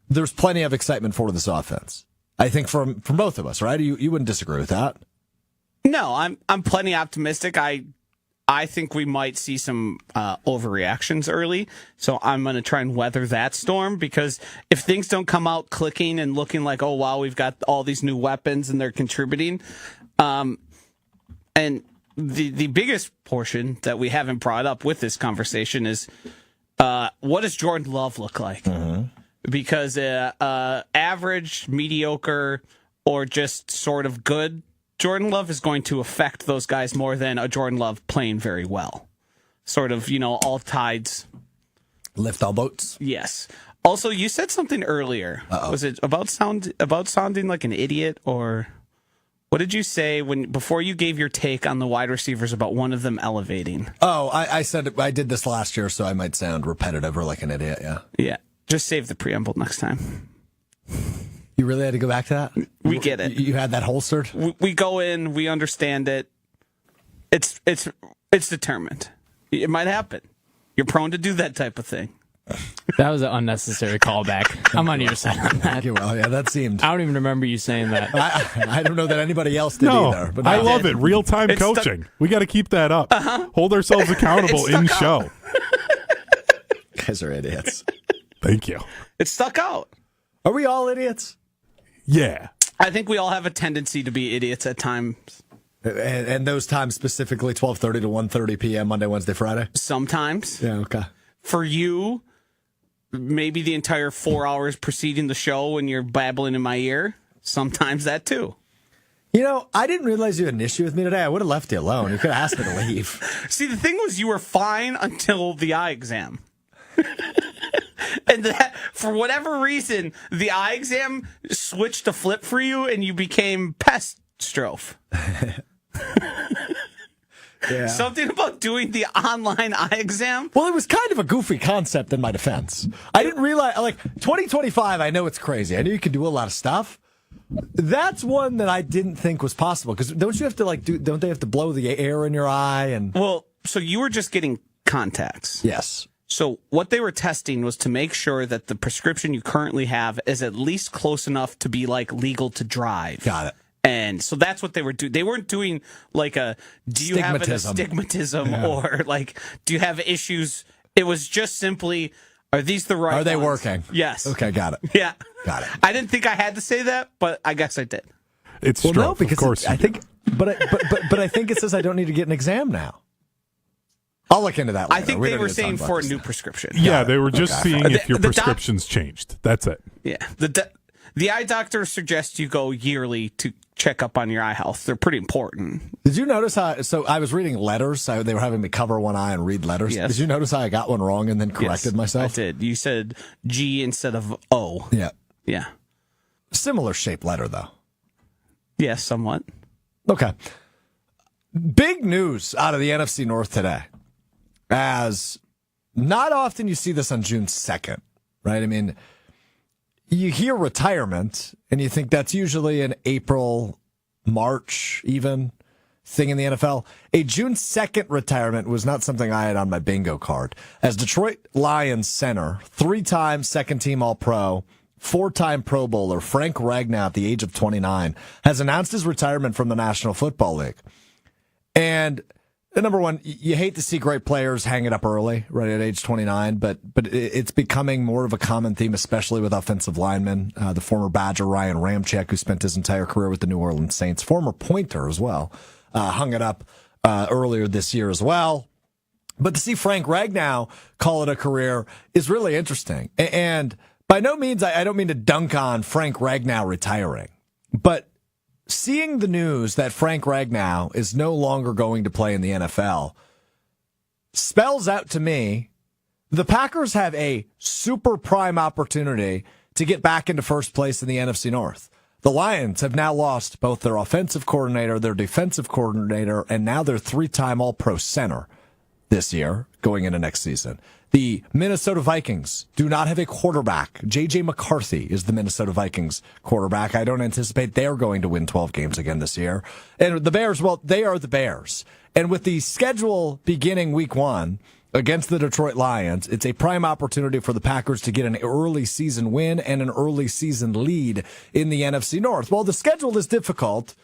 there's plenty of excitement for this offense. I think from both of us, right? You wouldn't disagree with that? No, I'm plenty optimistic. I think we might see some overreactions early, so I'm going to try and weather that storm, because if things don't come out clicking and looking like, oh wow, we've got all these new weapons and they're contributing, and the biggest portion that we haven't brought up with this conversation is what does Jordan Love look like? Mm-hmm. Because average, mediocre, or just sort of good Jordan Love is going to affect those guys more than a Jordan Love playing very well. Sort of, all tides lift all boats. Yes. Also, you said something earlier. Uh-oh. Was it about sounding like an idiot, or what did you say before you gave your take on the wide receivers about one of them elevating? Oh, I said I did this last year, so I might sound repetitive or like an idiot. Yeah. Yeah. Just save the preamble next time. You really had to go back to that? We get it. You had that holstered? We go in, we understand it. It's determined. It might happen. You're prone to do that type of thing. That was an unnecessary callback. I'm on your side on that. Well, yeah, that seemed. I don't even remember you saying that. I don't know that anybody else did either. But I love it. Real-time coaching. We got to keep that up. Hold ourselves accountable in show. Guys are idiots. Thank you. It stuck out. Are we all idiots? Yeah. I think we all have a tendency to be idiots at times. And those times specifically 12:30 to 1:30 p.m. Monday, Wednesday, Friday? Sometimes. Yeah, okay. For you, maybe the entire 4 hours preceding the show when you're babbling in my ear. Sometimes that too. I didn't realize you had an issue with me today. I would have left you alone. You could have asked me to leave. See, the thing was, you were fine until the eye exam. And that, for whatever reason, the eye exam switched to flip for you, and you became pest Strouf. Yeah. Something about doing the online eye exam. Well, it was kind of a goofy concept in my defense. I didn't realize, 2025, I know it's crazy. I knew you could do a lot of stuff. That's one that I didn't think was possible, because don't you have to, don't they have to blow the air in your eye? And Well, so you were just getting contacts. Yes. So what they were testing was to make sure that the prescription you currently have is at least close enough to be legal to drive. Got it. And so that's what they were doing. They weren't doing do you have an astigmatism or do you have issues? It was just simply, are these the right Are they ones? working? Yes. Okay, got it. Yeah. Got it. I didn't think I had to say that, but I guess I did. It's Well, Strouf, no, because of course. I think, but I think it says I don't need to get an exam now. I'll look into that later. I think they were saying for a new prescription. Yeah, they were just seeing if your the prescription's changed. That's it. Yeah. The eye doctor suggests you go yearly to check up on your eye health. They're pretty important. Did you notice how? So I was reading letters. They were having me cover one eye and read letters. Yes. Did you notice how I got one wrong and then corrected myself? I did. You said G instead of O. Yeah. Yeah. Similar shaped letter, though. Yes, somewhat. Okay. Big news out of the NFC North today. As not often you see this on June 2nd, right? I mean, you hear retirement and you think that's usually an April, March even thing in the NFL. A June 2nd retirement was not something I had on my bingo card. As Detroit Lions center, 3-time second-team All-Pro, 4-time Pro Bowler Frank Ragnow at the age of 29 has announced his retirement from the National Football League. And number one, you hate to see great players hang it up early, right at age 29, but it's becoming more of a common theme, especially with offensive linemen. The former Badger Ryan Ramczyk, who spent his entire career with the New Orleans Saints, former Pointer as well, hung it up earlier this year as well. But to see Frank Ragnow call it a career is really interesting. And by no means, I don't mean to dunk on Frank Ragnow retiring, but seeing the news that Frank Ragnow is no longer going to play in the NFL spells out to me the Packers have a super prime opportunity to get back into first place in the NFC North. The Lions have now lost both their offensive coordinator, their defensive coordinator, and now their 3-time All-Pro center this year, going into next season. The Minnesota Vikings do not have a quarterback. J.J. McCarthy is the Minnesota Vikings quarterback. I don't anticipate they're going to win 12 games again this year. And the Bears, well, they are the Bears. And with the schedule beginning week 1 against the Detroit Lions, it's a prime opportunity for the Packers to get an early season win and an early season lead in the NFC North. While the schedule is difficult,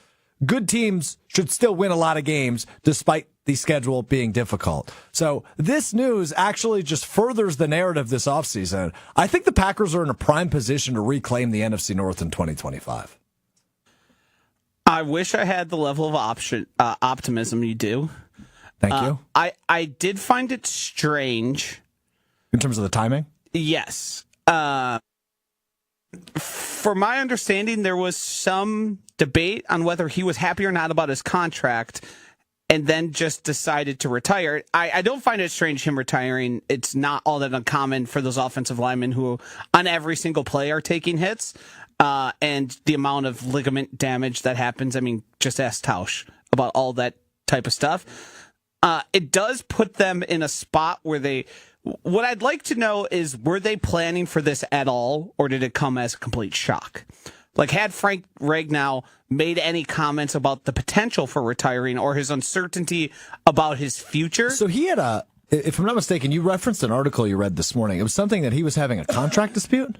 good teams should still win a lot of games despite the schedule being difficult. So this news actually just furthers the narrative this offseason. I think the Packers are in a prime position to reclaim the NFC North in 2025. I wish I had the level of optimism you do. Thank you. I did find it strange. In terms of the timing? Yes. For my understanding, there was some debate on whether he was happy or not about his contract and then just decided to retire. I don't find it strange him retiring. It's not all that uncommon for those offensive linemen who on every single play are taking hits. And the amount of ligament damage that happens. I mean, just ask Tausch about all that type of stuff. It does put them in a spot where what I'd like to know is, were they planning for this at all, or did it come as a complete shock? Like, had Frank Ragnow made any comments about the potential for retiring or his uncertainty about his future? So he had if I'm not mistaken, you referenced an article you read this morning. It was something that he was having a contract dispute?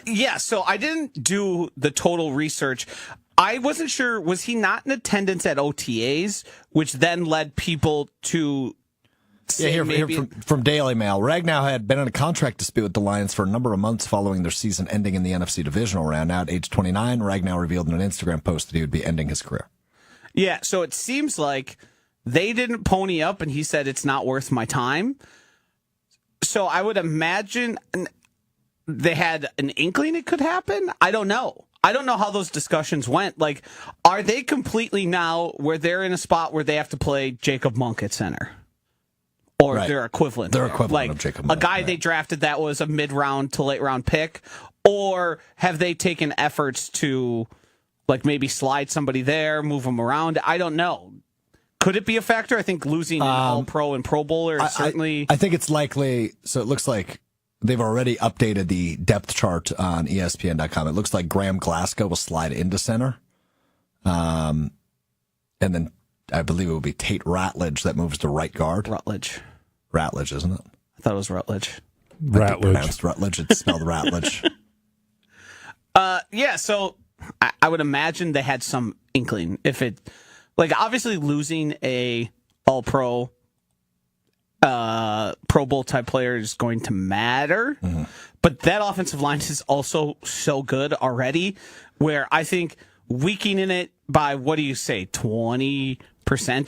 Yeah, so I didn't do the total research. I wasn't sure, was he not in attendance at OTAs, which then led people to say here from Daily Mail. Ragnow had been in a contract dispute with the Lions for a number of months following their season ending in the NFC divisional round. Now at age 29, Ragnow revealed in an Instagram post that he would be ending his career. Yeah, so it seems like they didn't pony up, and he said it's not worth my time. So I would imagine they had an inkling it could happen. I don't know. I don't know how those discussions went. Like, are they completely now where they're in a spot where they have to play Jacob Monk at center? Or right. their equivalent? Their equivalent like, of Jacob Monk. A guy they drafted that was a mid-round to late-round pick? Or have they taken efforts to, like, maybe slide somebody there, move them around? I don't know. Could it be a factor? I think losing an All-Pro and Pro Bowler is certainly... I think it's likely. So it looks like they've already updated the depth chart on ESPN.com. It looks like Graham Glasgow will slide into center. And then I believe it will be Tate Ratledge that moves to right guard. Ratledge, isn't it? I thought it was Rutledge. Pronounced Rutledge. It's spelled Ratledge. Yeah, so I would imagine they had some inkling. If it, like, obviously losing a All-Pro, Pro Bowl type player is going to matter, but that offensive line is also so good already, where I think weakening it by, what do you say, 20%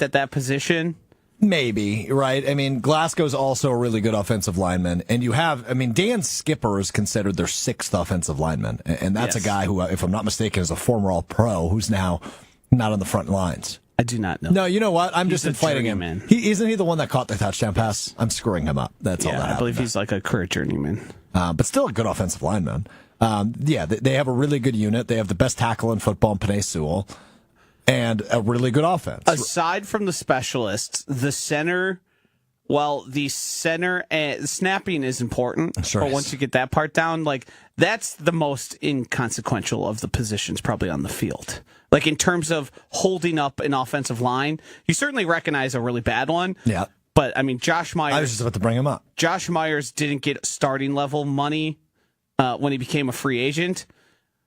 at that position? Maybe, right? I mean, Glasgow's also a really good offensive lineman, and you have, I mean, Dan Skipper is considered their 6th offensive lineman, and that's a guy who, if I'm not mistaken, is a former All-Pro who's now not on the front lines. I do not know. No, you know what? I'm just inflating him. Journeyman. Isn't he the one that caught the touchdown pass? I'm screwing him up. That's all that happened. I believe he's like a career journeyman. But still a good offensive lineman. They have a really good unit. They have the best tackle in football in Penei Sewell, and a really good offense. Aside from the specialists, the center, snapping is important. Sure but is. once you get that part down, like, that's the most inconsequential of the positions probably on the field. Like, in terms of holding up an offensive line, you certainly recognize a really bad one. Yeah. But, I mean, Josh Myers... I was just about to bring him up. Josh Myers didn't get starting level money when he became a free agent.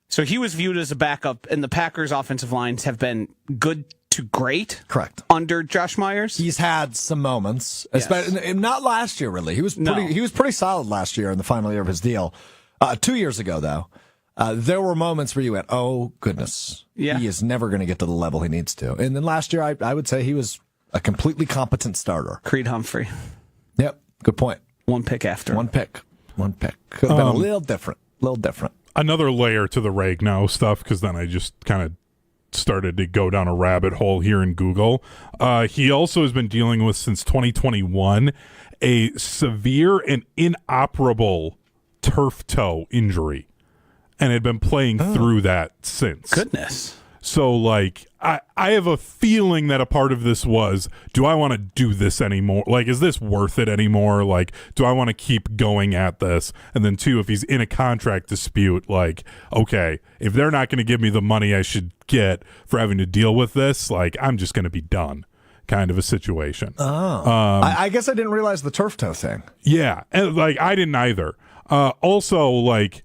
So he was viewed as a backup, and the Packers' offensive lines have been good to great. Correct. Under Josh Myers. He's had some moments, especially not last year. Really, he was pretty solid last year in the final year of his deal. 2 years ago, though, there were moments where you went, "Oh goodness, he is never going to get to the level he needs to." And then last year, I would say he was a completely competent starter. Creed Humphrey. Yep, good point. One pick after. One pick. Could have been a little different. Another layer to the Ragnow stuff, because then I just kind of started to go down a rabbit hole here in Google. He also has been dealing with, since 2021, a severe and inoperable turf toe injury. and had been playing through that since. Goodness. So, like, I have a feeling that a part of this was, do I want to do this anymore? Like, is this worth it anymore? Like, do I want to keep going at this? And then, two, if he's in a contract dispute, like, okay, if they're not going to give me the money I should get for having to deal with this, like, I'm just going to be done kind of a situation. I guess I didn't realize the turf toe thing. Yeah, and, like, I didn't either. Also, like,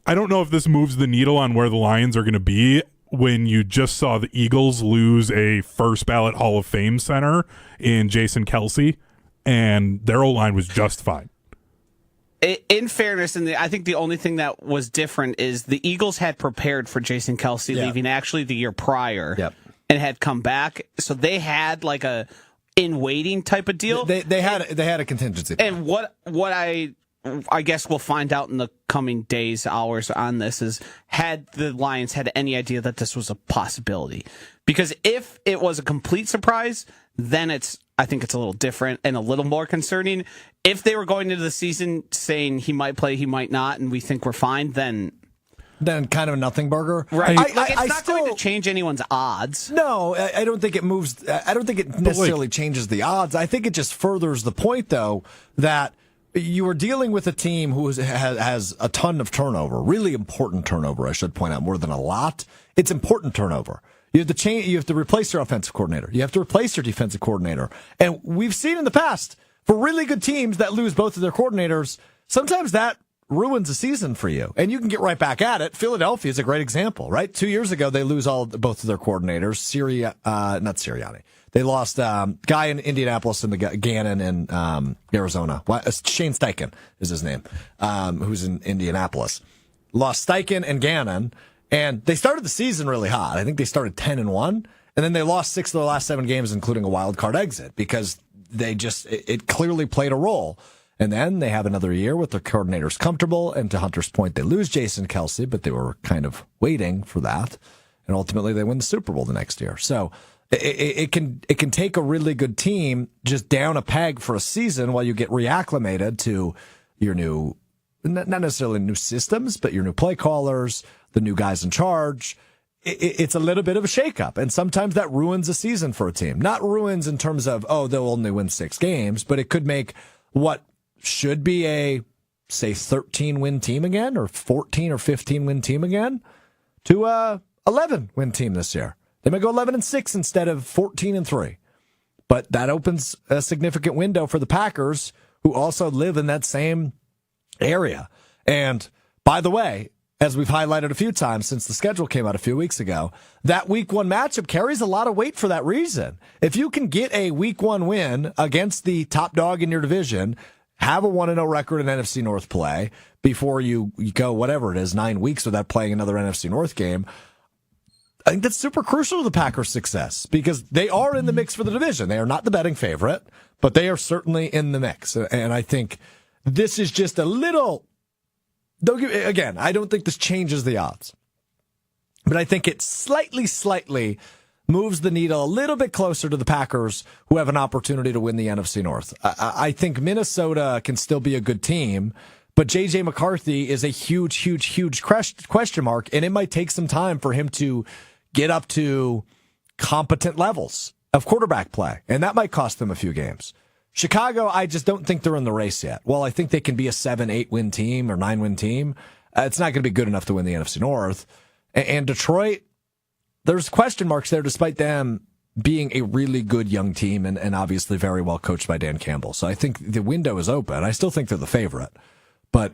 I don't know if this moves the needle on where the Lions are going to be when you just saw the Eagles lose a first ballot Hall of Fame center in Jason Kelce, and their O-line was just fine. In fairness, and I think the only thing that was different is the Eagles had prepared for Jason Kelce leaving actually the year prior and had come back. So they had like a in waiting type of deal. They had a contingency plan. And what I guess we'll find out in the coming days, hours on this is, had the Lions had any idea that this was a possibility? Because if it was a complete surprise, then I think it's a little different and a little more concerning. If they were going into the season saying he might play, he might not, and we think we're fine, then kind of a nothing burger. Right. It's not going to change anyone's odds. No, I don't think it moves. I don't think it necessarily changes the odds. I think it just furthers the point, though, that you are dealing with a team who has a ton of turnover, really important turnover, I should point out, more than a lot. It's important turnover. You have to change. You have to replace your offensive coordinator. You have to replace your defensive coordinator. And we've seen in the past, for really good teams that lose both of their coordinators, sometimes that ruins a season for you. And you can get right back at it. Philadelphia is a great example, right? 2 years ago, they lose both of their coordinators. Not Sirianni. They lost guy in Indianapolis and the guy, Gannon in Arizona. Shane Steichen is his name, who's in Indianapolis. Lost Steichen and Gannon, and they started the season really hot. I think they started 10-1, and then they lost 6 of their last 7 games, including a wild card exit, because it clearly played a role. And then they have another year with their coordinators comfortable, and to Hunter's point, they lose Jason Kelce, but they were kind of waiting for that, and ultimately they win the Super Bowl the next year. So it can take a really good team just down a peg for a season while you get reacclimated to your new, not necessarily new systems, but your new play callers, the new guys in charge. It's a little bit of a shakeup, and sometimes that ruins a season for a team. Not ruins in terms of, they'll only win 6 games, but it could make what should be a, say, 13-win team again, or 14 or 15-win team again, to a 11-win team this year. They might go 11-6 instead of 14-3. But that opens a significant window for the Packers, who also live in that same area. And by the way, as we've highlighted a few times since the schedule came out a few weeks ago, that Week 1 matchup carries a lot of weight for that reason. If you can get a Week 1 win against the top dog in your division, have a 1-0 record in NFC North play before you go, whatever it is, 9 weeks without playing another NFC North game, I think that's super crucial to the Packers' success, because they are in the mix for the division. They are not the betting favorite, but they are certainly in the mix. And I think this is just a little, again, I don't think this changes the odds, but I think it slightly moves the needle a little bit closer to the Packers, who have an opportunity to win the NFC North. I think Minnesota can still be a good team, but J.J. McCarthy is a huge question mark, and it might take some time for him to get up to competent levels of quarterback play, and that might cost them a few games. Chicago, I just don't think they're in the race yet. Well, I think they can be a 7-8 win team or 9-win team. It's not going to be good enough to win the NFC North. And Detroit, there's question marks there, despite them being a really good young team and obviously very well coached by Dan Campbell. So I think the window is open. I still think they're the favorite, but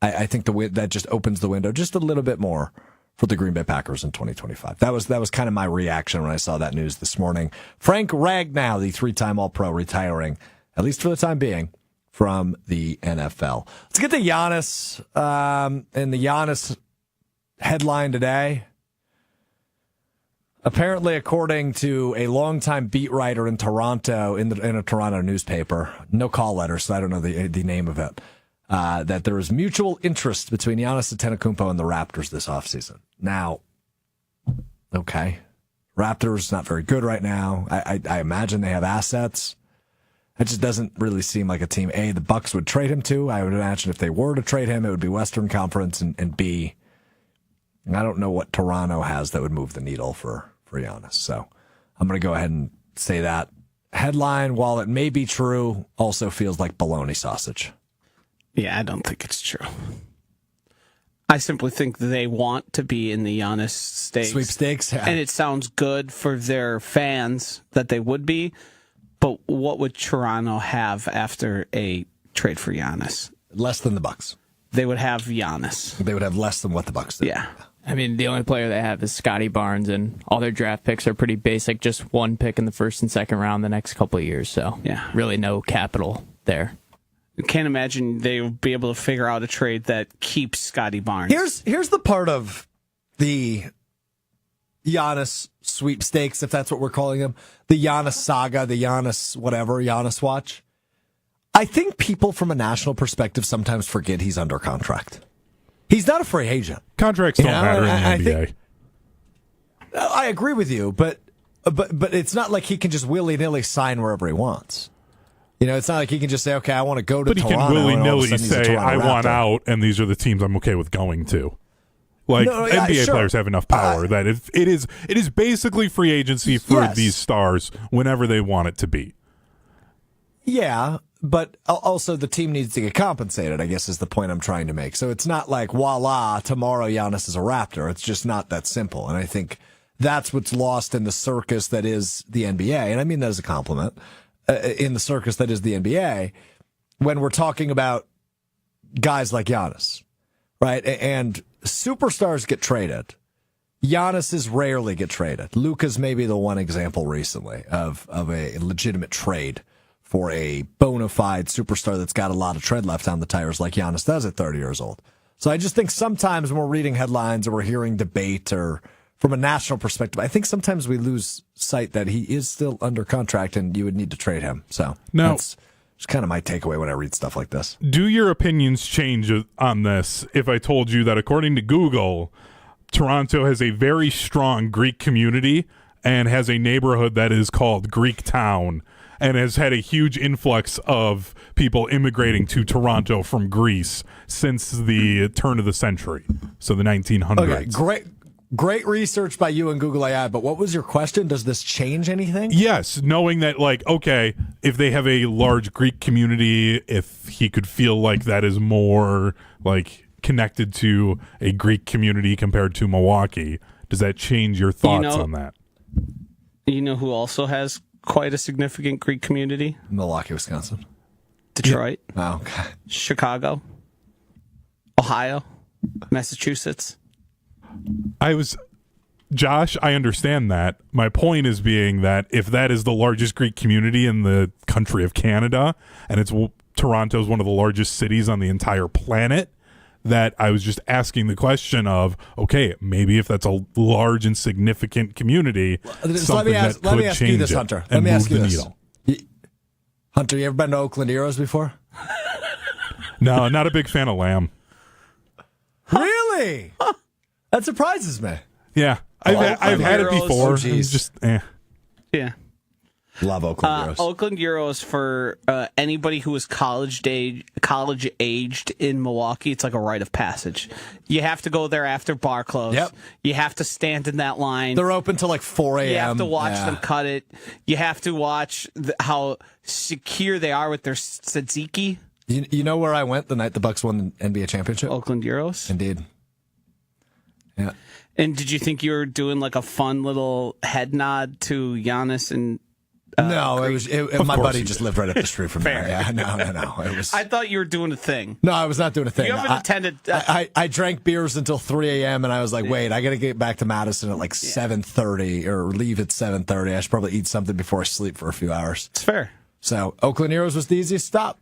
I think that just opens the window just a little bit more for the Green Bay Packers in 2025. That was kind of my reaction when I saw that news this morning. Frank Ragnow, the 3-time All-Pro, retiring, at least for the time being, from the NFL. Let's get to Giannis and the Giannis headline today. Apparently, according to a longtime beat writer in Toronto, in a Toronto newspaper, no call letter, so I don't know the name of it, that there is mutual interest between Giannis Antetokounmpo and the Raptors this offseason. Now, okay, Raptors not very good right now. I imagine they have assets. It just doesn't really seem like a team, A, the Bucks would trade him to. I would imagine if they were to trade him, it would be Western Conference, and B, I don't know what Toronto has that would move the needle for Giannis. So I'm going to go ahead and say that. Headline, while it may be true, also feels like bologna sausage. Yeah, I don't think it's true. I simply think they want to be in the Giannis Sweepstakes. Yeah. And it sounds good for their fans that they would be. But what would Toronto have after a trade for Giannis? Less than the Bucks. They would have Giannis. They would have less than what the Bucks did. Yeah. I mean, the only player they have is Scotty Barnes, and all their draft picks are pretty basic. Just one pick in the first and second round the next couple of years. So, yeah, really no capital there. I can't imagine they would be able to figure out a trade that keeps Scotty Barnes. Here's the part of the Giannis sweepstakes, if that's what we're calling them, the Giannis saga, the Giannis whatever, Giannis watch. I think people from a national perspective sometimes forget he's under contract. He's not a free agent. Contracts don't matter in the NBA. I agree with you, but it's not like he can just willy-nilly sign wherever he wants. It's not like he can just say, okay, I want to go to Toronto. But he can willy-nilly say, I want out, and these are the teams I'm okay with going to. NBA players have enough power that it is basically free agency for these stars whenever they want it to be. Yeah, but also the team needs to get compensated, I guess is the point I'm trying to make. So it's not like, voila, tomorrow Giannis is a Raptor. It's just not that simple. And I think that's what's lost in the circus that is the NBA. And I mean that as a compliment. In the circus that is the NBA, when we're talking about guys like Giannis, right? And superstars get traded. Giannis's rarely get traded. Luka's maybe the one example recently of a legitimate trade for a bona fide superstar that's got a lot of tread left on the tires like Giannis does at 30 years old. So I just think sometimes when we're reading headlines or we're hearing debate or from a national perspective, I think sometimes we lose sight that he is still under contract and you would need to trade him. So that's just kind of my takeaway when I read stuff like this. Do your opinions change on this if I told you that according to Google, Toronto has a very strong Greek community and has a neighborhood that is called Greek Town and has had a huge influx of people immigrating to Toronto from Greece since the turn of the century, so the 1900s. Okay, great research by you and Google AI, but what was your question? Does this change anything? Yes, knowing that, if they have a large Greek community, if he could feel like that is more, connected to a Greek community compared to Milwaukee, does that change your thoughts on that? You know who also has quite a significant Greek community? Milwaukee, Wisconsin. Detroit. Yeah. Oh, okay. Chicago. Ohio. Massachusetts. Josh, I understand that. My point is being that if that is the largest Greek community in the country of Canada, and Toronto's one of the largest cities on the entire planet, that I was just asking the question of, okay, maybe if that's a large and significant community, let me ask you this, Hunter. Let me ask you this. Hunter, you ever been to Oakland Heroes before? No, not a big fan of Lamb. Really? That surprises me. Yeah, I've had it before. Yeah. Love Oakland Heroes. Oakland Heroes for anybody who is college aged in Milwaukee, it's like a rite of passage. You have to go there after bar close. Yep. You have to stand in that line. They're open till 4 a.m. You have to watch them cut it. You have to watch how secure they are with their tzatziki. You know where I went the night the Bucks won the NBA championship? Oakland Heroes. Indeed. Yeah. And did you think you were doing a fun little head nod to Giannis and? No, my buddy just lived right up the street from there. Yeah, no. It was. I thought you were doing a thing. No, I was not doing a thing. You haven't attended. I drank beers until 3 a.m. and I was like, wait, I got to get back to Madison at 7:30 or leave at 7:30. I should probably eat something before I sleep for a few hours. It's fair. So Oakland Heroes was the easiest stop.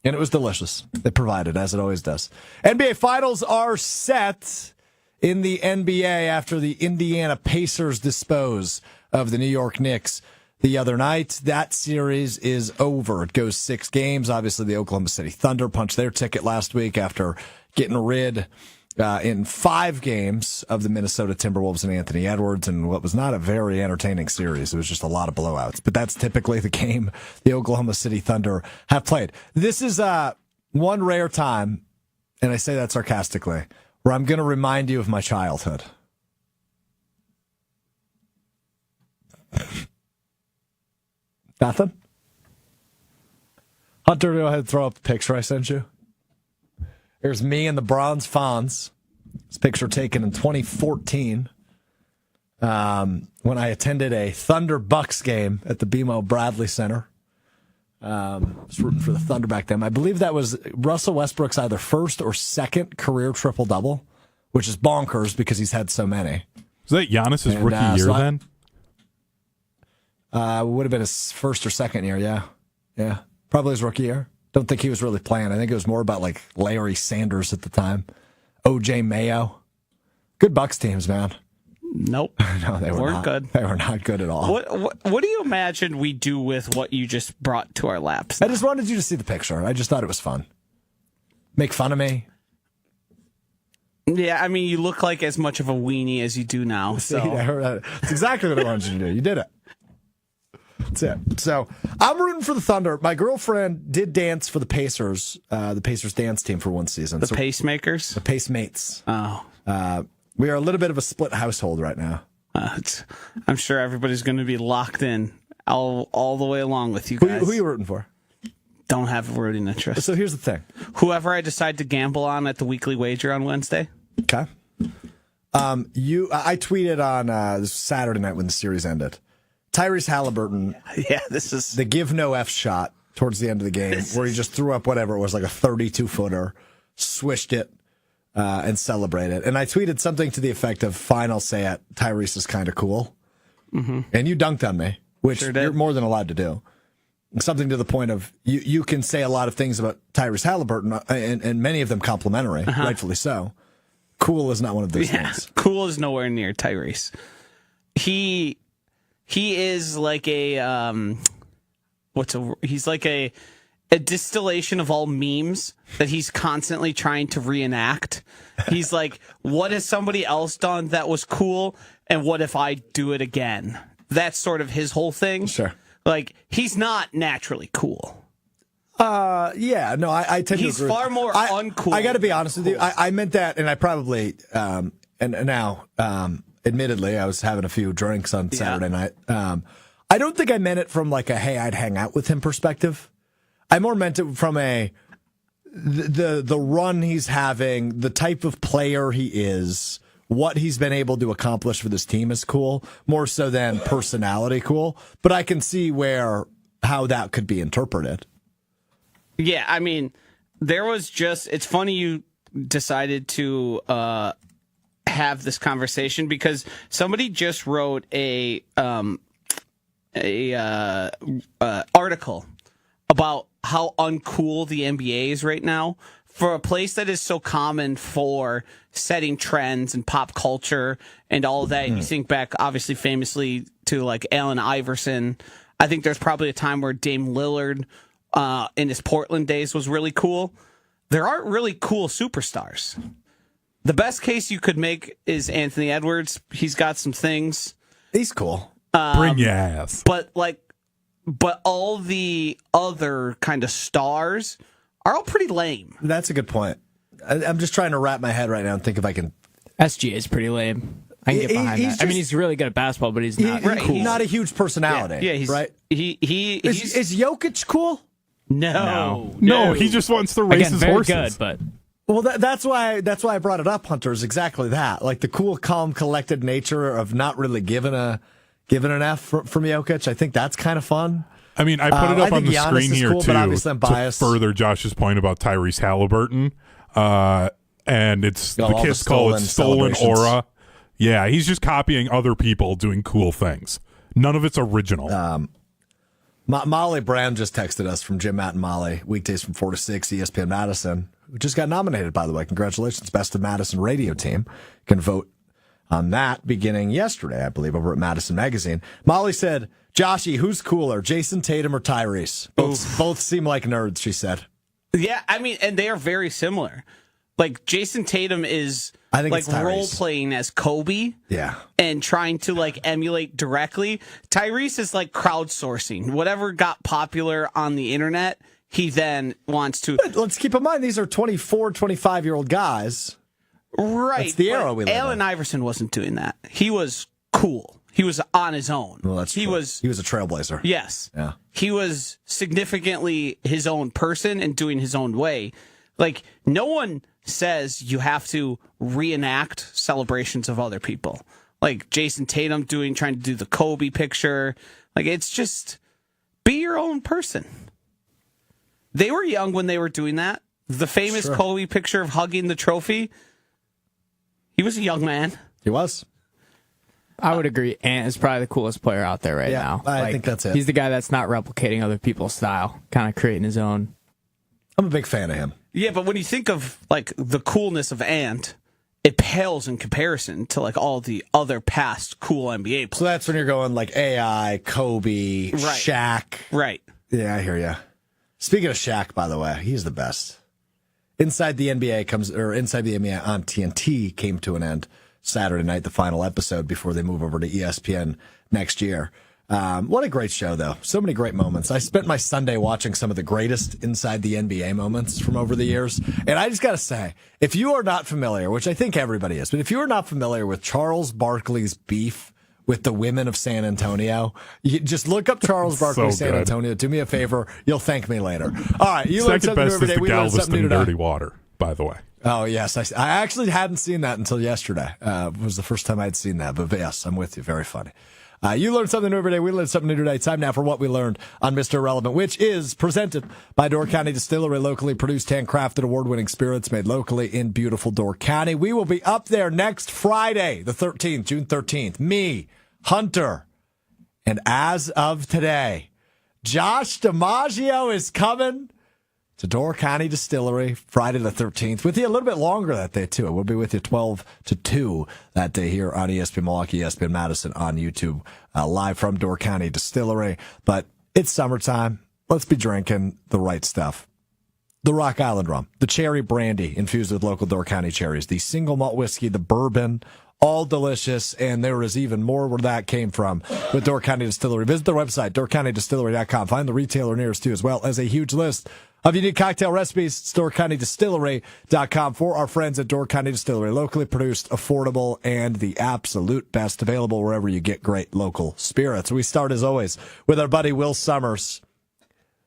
And it was delicious. It provided, as it always does. NBA Finals are set in the NBA after the Indiana Pacers dispose of the New York Knicks the other night. That series is over. It goes 6 games. Obviously, the Oklahoma City Thunder punched their ticket last week after getting rid in 5 games of the Minnesota Timberwolves and Anthony Edwards in what was not a very entertaining series. It was just a lot of blowouts. But that's typically the game the Oklahoma City Thunder have played. This is one rare time, and I say that sarcastically, where I'm going to remind you of my childhood. Nothing? Hunter, go ahead and throw up the picture I sent you. Here's me and the Bronze Fonz. This picture taken in 2014 when I attended a Thunder Bucks game at the BMO Bradley Center. I was rooting for the Thunder back then. I believe that was Russell Westbrook's either first or second career triple-double, which is bonkers because he's had so many. Was that Giannis's rookie year then? Would have been his first or second year, yeah. Yeah, probably his rookie year. Don't think he was really playing. I think it was more about like Larry Sanders at the time. O.J. Mayo. Good Bucks teams, man. Nope. No, they weren't not good. They were not good at all. What do you imagine we do with what you just brought to our laps? I just wanted you to see the picture. I just thought it was fun. Make fun of me. Yeah, I mean, you look like as much of a weenie as you do now. So. That's exactly what I wanted you to do. You did it. That's it. So I'm rooting for the Thunder. My girlfriend did dance for the Pacers dance team for one season. The Pacemakers? The Pacemates. Oh. We are a little bit of a split household right now. I'm sure everybody's going to be locked in all the way along with you guys. Who are you rooting for? Don't have a rooting interest. So here's the thing. Whoever I decide to gamble on at the weekly wager on Wednesday. Okay. I tweeted on Saturday night when the series ended. Tyrese Halliburton. Yeah, this is the give no F shot towards the end of the game where he just threw up whatever it was, like a 32-footer, swished it, and celebrated. And I tweeted something to the effect of, fine, I'll say it, Tyrese is kind of cool. Mm-hmm. And you dunked on me, which sure you're more than allowed to do. Something to the point of, you can say a lot of things about Tyrese Halliburton, and many of them complimentary, rightfully so. Cool is not one of those things. Cool is nowhere near Tyrese. He is like he's like a distillation of all memes that he's constantly trying to reenact. He's like, what has somebody else done that was cool, and what if I do it again? That's sort of his whole thing. Sure. Like, he's not naturally cool. Yeah, no, I tend to agree. He's far more uncool. I got to be honest with you. I meant that, and I probably, and now, admittedly, I was having a few drinks on Saturday night. I don't think I meant it from like a, hey, I'd hang out with him perspective. I more meant it from the run he's having, the type of player he is, what he's been able to accomplish for this team is cool, more so than personality cool. But I can see how that could be interpreted. Yeah, I mean, it's funny you decided to have this conversation because somebody just wrote a article about how uncool the NBA is right now for a place that is so common for setting trends and pop culture and all of that. You think back, obviously, famously to like Allen Iverson. I think there's probably a time where Dame Lillard in his Portland days was really cool. There aren't really cool superstars. The best case you could make is Anthony Edwards. He's got some things. He's cool. Bring your ass. But all the other kind of stars are all pretty lame. That's a good point. I'm just trying to wrap my head right now and think if I can. SGA is pretty lame. I can get behind that. I mean, he's really good at basketball, but he's not cool. He's not a huge personality. Yeah, he's right. Is Jokic cool? No, he just wants to race his horses. Good, but well, that's why I brought it up. Hunter, is exactly that. Like the cool, calm, collected nature of not really giving an F from Jokic. I think that's kind of fun. I mean, I put it up on the Giannis screen here cool, too but obviously I'm biased. to further Josh's point about Tyrese Halliburton, and it's the Kiss call it stolen aura. Yeah, he's just copying other people doing cool things. None of it's original. Molly Brand just texted us from Jim, Matt, and Molly, weekdays from 4 to 6, ESPN Madison, who just got nominated, by the way. Congratulations, Best of Madison Radio Team. You can vote on that beginning yesterday, I believe, over at Madison Magazine. Molly said, Joshy, who's cooler, Jason Tatum or Tyrese? Both seem like nerds, she said. Yeah, I mean, and they are very similar. Like, Jason Tatum is like role-playing as Kobe. Yeah. And trying to, like, emulate directly. Tyrese is, like, crowdsourcing. Whatever got popular on the internet, he then wants to... But let's keep in mind, these are 24, 25-year-old guys Right. That's the era we live Allen in. Iverson wasn't doing that. He was cool. He was on his own. Well, he was a trailblazer. Yes. Yeah. He was significantly his own person and doing his own way. Like, no one says you have to reenact celebrations of other people. Like Jason Tatum trying to do the Kobe picture. Like, it's just be your own person. They were young when they were doing that. The famous Kobe picture of hugging the trophy. He was a young man. He was. I would agree. Ant is probably the coolest player out there right now. I think that's it. He's the guy that's not replicating other people's style, kind of creating his own. I'm a big fan of him. Yeah, but when you think of like the coolness of Ant, it pales in comparison to like all the other past cool NBA players. So that's when you're going like AI, Kobe, Shaq. Right. Yeah, I hear you. Speaking of Shaq, by the way, he's the best. Inside the NBA on TNT came to an end Saturday night, the final episode before they move over to ESPN next year. What a great show, though. So many great moments. I spent my Sunday watching some of the greatest Inside the NBA moments from over the years. And I just got to say, if you are not familiar, which I think everybody is, but if you are not familiar with Charles Barkley's beef with the women of San Antonio, you just look up Charles Barkley, San Antonio. Do me a favor. You'll thank me later. All right. You learn something new every day. We learn something new today. Dirty water, by the way. Oh, yes. I actually hadn't seen that until yesterday. It was the first time I'd seen that. But yes, I'm with you. Very funny. You learn something new every day. We learn something new today. Time now for what we learned on Mr. Irrelevant, which is presented by Door County Distillery, locally produced, handcrafted, award-winning spirits made locally in beautiful Door County. We will be up there next Friday, the 13th, June 13th. Me, Hunter, and as of today, Josh DiMaggio is coming to Door County Distillery Friday the 13th. With you a little bit longer that day, too. We'll be with you 12 to 2 that day here on ESPN Milwaukee, ESPN Madison on YouTube, live from Door County Distillery. But it's summertime. Let's be drinking the right stuff. The Rock Island rum, the cherry brandy infused with local Door County cherries, the single malt whiskey, the bourbon, all delicious, and there is even more where that came from with Door County Distillery. Visit their website, doorcountydistillery.com. Find the retailer nearest you, as well as a huge list of unique cocktail recipes. It's doorcountydistillery.com for our friends at Door County Distillery. Locally produced, affordable, and the absolute best, available wherever you get great local spirits. We start, as always, with our buddy Will Summers.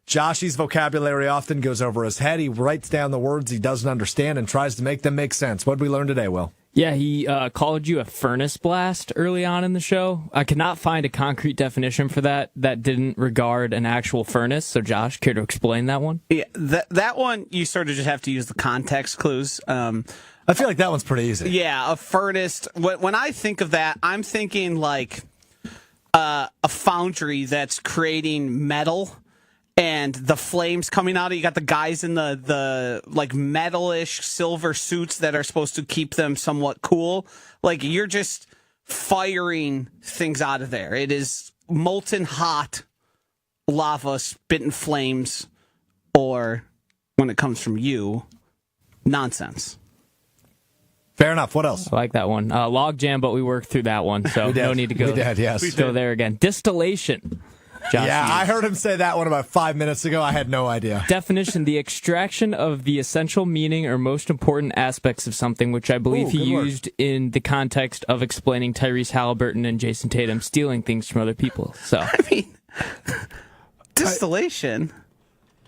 Joshy's vocabulary often goes over his head. He writes down the words he doesn't understand and tries to make them make sense. What did we learn today, Will? Yeah, he called you a furnace blast early on in the show. I could not find a concrete definition for that didn't regard an actual furnace. So, Josh, care to explain that one? Yeah, that one, you sort of just have to use the context clues. I feel like that one's pretty easy. Yeah, a furnace. When I think of that, I'm thinking like a foundry that's creating metal. And the flames coming out of it. You got the guys in the like metalish silver suits that are supposed to keep them somewhat cool. Like, you're just firing things out of there. It is molten hot lava spitting flames, or when it comes from you, nonsense. Fair enough. What else? I like that one. Logjam, but we worked through that one, so no need to go. We did, yes. Go there again. Distillation. Josh, yeah, I heard him say that one about 5 minutes ago. I had no idea. Definition: the extraction of the essential meaning or most important aspects of something, which I believe he used in the context of explaining Tyrese Halliburton and Jason Tatum stealing things from other people. So, I mean, distillation.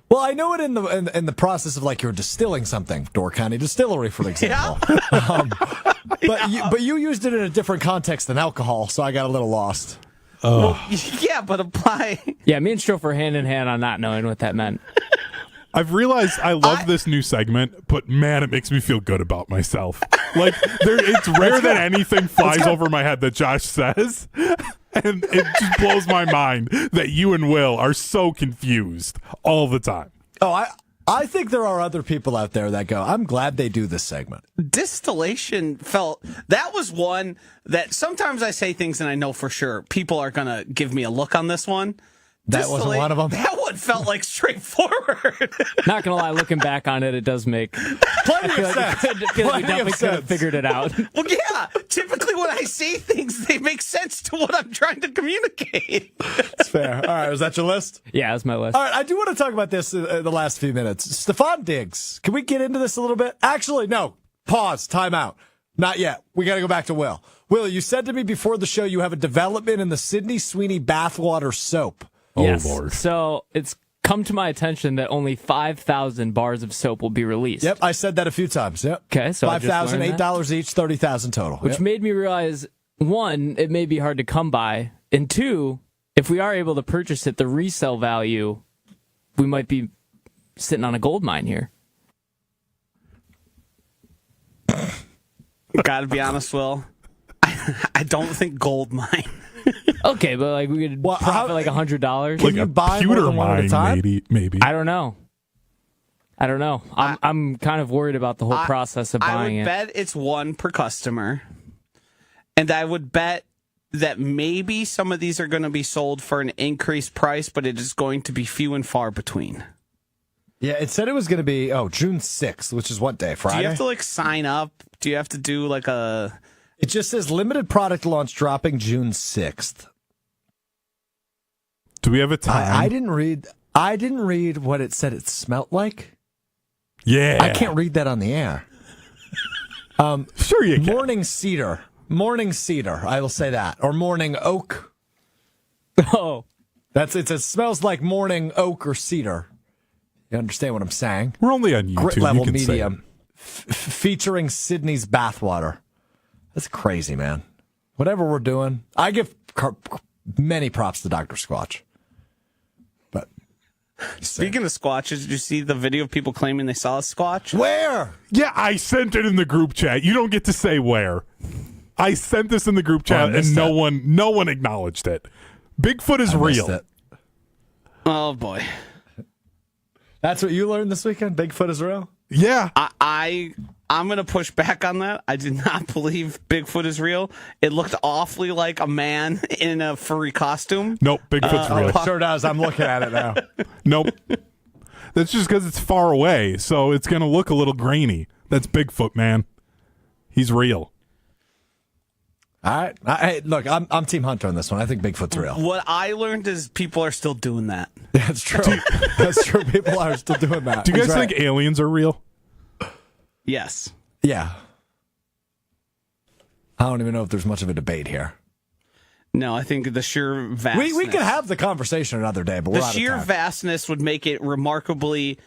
Well, I know it in the process of like you're distilling something. Door County Distillery, for example. Yeah. But you used it in a different context than alcohol, so I got a little lost. Well, yeah, but apply. Yeah, me and Strouf were hand in hand on not knowing what that meant. I've realized I love this new segment, but man, it makes me feel good about myself. Like, it's rare that anything flies over my head that Josh says, and it just blows my mind that you and Will are so confused all the time. Oh, I think there are other people out there that go, I'm glad they do this segment. Distillation that was one that sometimes I say things and I know for sure people are going to give me a look on this one. That wasn't one of them? That one felt like straightforward. Not going to lie, looking back on it, it does make plenty of sense. I feel like we definitely could have figured it out. Well, yeah. Typically when I say things, they make sense to what I'm trying to communicate. That's fair. All right, was that your list? Yeah, that's my list. All right, I do want to talk about this in the last few minutes. Stephon Diggs. Can we get into this a little bit? Actually, no. Pause. Time out. Not yet. We got to go back to Will. Will, you said to me before the show you have a development in the Sydney Sweeney bathwater soap. Yes. Oh, Lord. So it's come to my attention that only 5,000 bars of soap will be released. Yep, I said that a few times. Yep. Okay, so I just $5,000, learned that. $8 each, 30,000 total. Which Yep. made me realize, one, it may be hard to come by, and two, if we are able to purchase it, the resale value, we might be sitting on a gold mine here. Gotta be honest, Will. I don't think gold mine. Okay, but like we could profit like $100. Can you buy more than one at a time? Maybe. I don't know. I'm kind of worried about the whole process of buying I would bet it's one per customer. And I would bet that maybe some of these are going to be sold for an increased price, but it is going to be few and far between. Yeah, it said it was going to be, June 6th, which is what day? Friday? Do you have to like sign up? Do you have to do like a... It just says limited product launch dropping June 6th. Do we have a time? I didn't read what it said it smelled like. Yeah. I can't read that on the air. Sure you can. Morning cedar, I will say that. Or morning oak. Oh. It smells like morning oak or cedar. You understand what I'm saying? We're only on YouTube. Grit level you can medium. Featuring Sydney's bathwater. That's crazy, man. Whatever we're doing, I give many props to Dr. Squatch. But Speaking of squatches, did you see the video of people claiming they saw a squatch? where? Yeah, I sent it in the group chat. You don't get to say where. I sent this in the group chat, and no one acknowledged it. Bigfoot is real. It. Oh boy. That's what you learned this weekend? Bigfoot is real? Yeah. I'm going to push back on that. I did not believe Bigfoot is real. It looked awfully like a man in a furry costume. Nope, Bigfoot's real. It sure does. I'm looking at it now. Nope. That's just because it's far away, so it's going to look a little grainy. That's Bigfoot, man. He's real. All right. Look, I'm Team Hunter on this one. I think Bigfoot's real. What I learned is people are still doing that. That's true. That's true. People are still doing that. Do you guys He's right. think aliens are real? Yes. Yeah. I don't even know if there's much of a debate here. No, I think the sheer vastness. We could have the conversation another day, but we're the out of sheer time. vastness would make it remarkably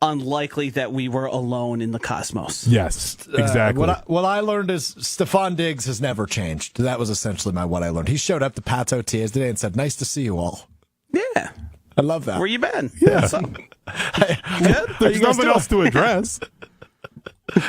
unlikely that we were alone in the cosmos. Yes, exactly. What I learned is Stephon Diggs has never changed. That was essentially what I learned. He showed up to Pat's OTAs today and said, "Nice to see you all." Yeah. I love that. Where you been? Yeah. What's up? Good? There's nothing else to address.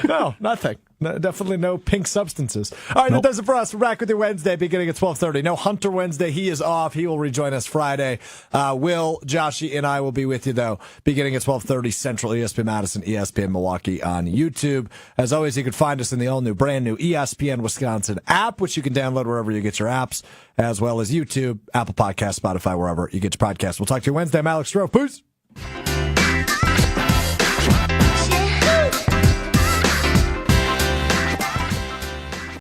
No, nothing. No, definitely no pink substances. All right, Nope. That does it for us. We're back with you Wednesday, beginning at 12:30. No Hunter Wednesday. He is off. He will rejoin us Friday. Will, Joshy, and I will be with you, though, beginning at 12:30 Central, ESPN Madison, ESPN Milwaukee on YouTube. As always, you can find us in the all-new, brand-new ESPN Wisconsin app, which you can download wherever you get your apps, as well as YouTube, Apple Podcasts, Spotify, wherever you get your podcasts. We'll talk to you Wednesday. I'm Alex Strouf. Peace.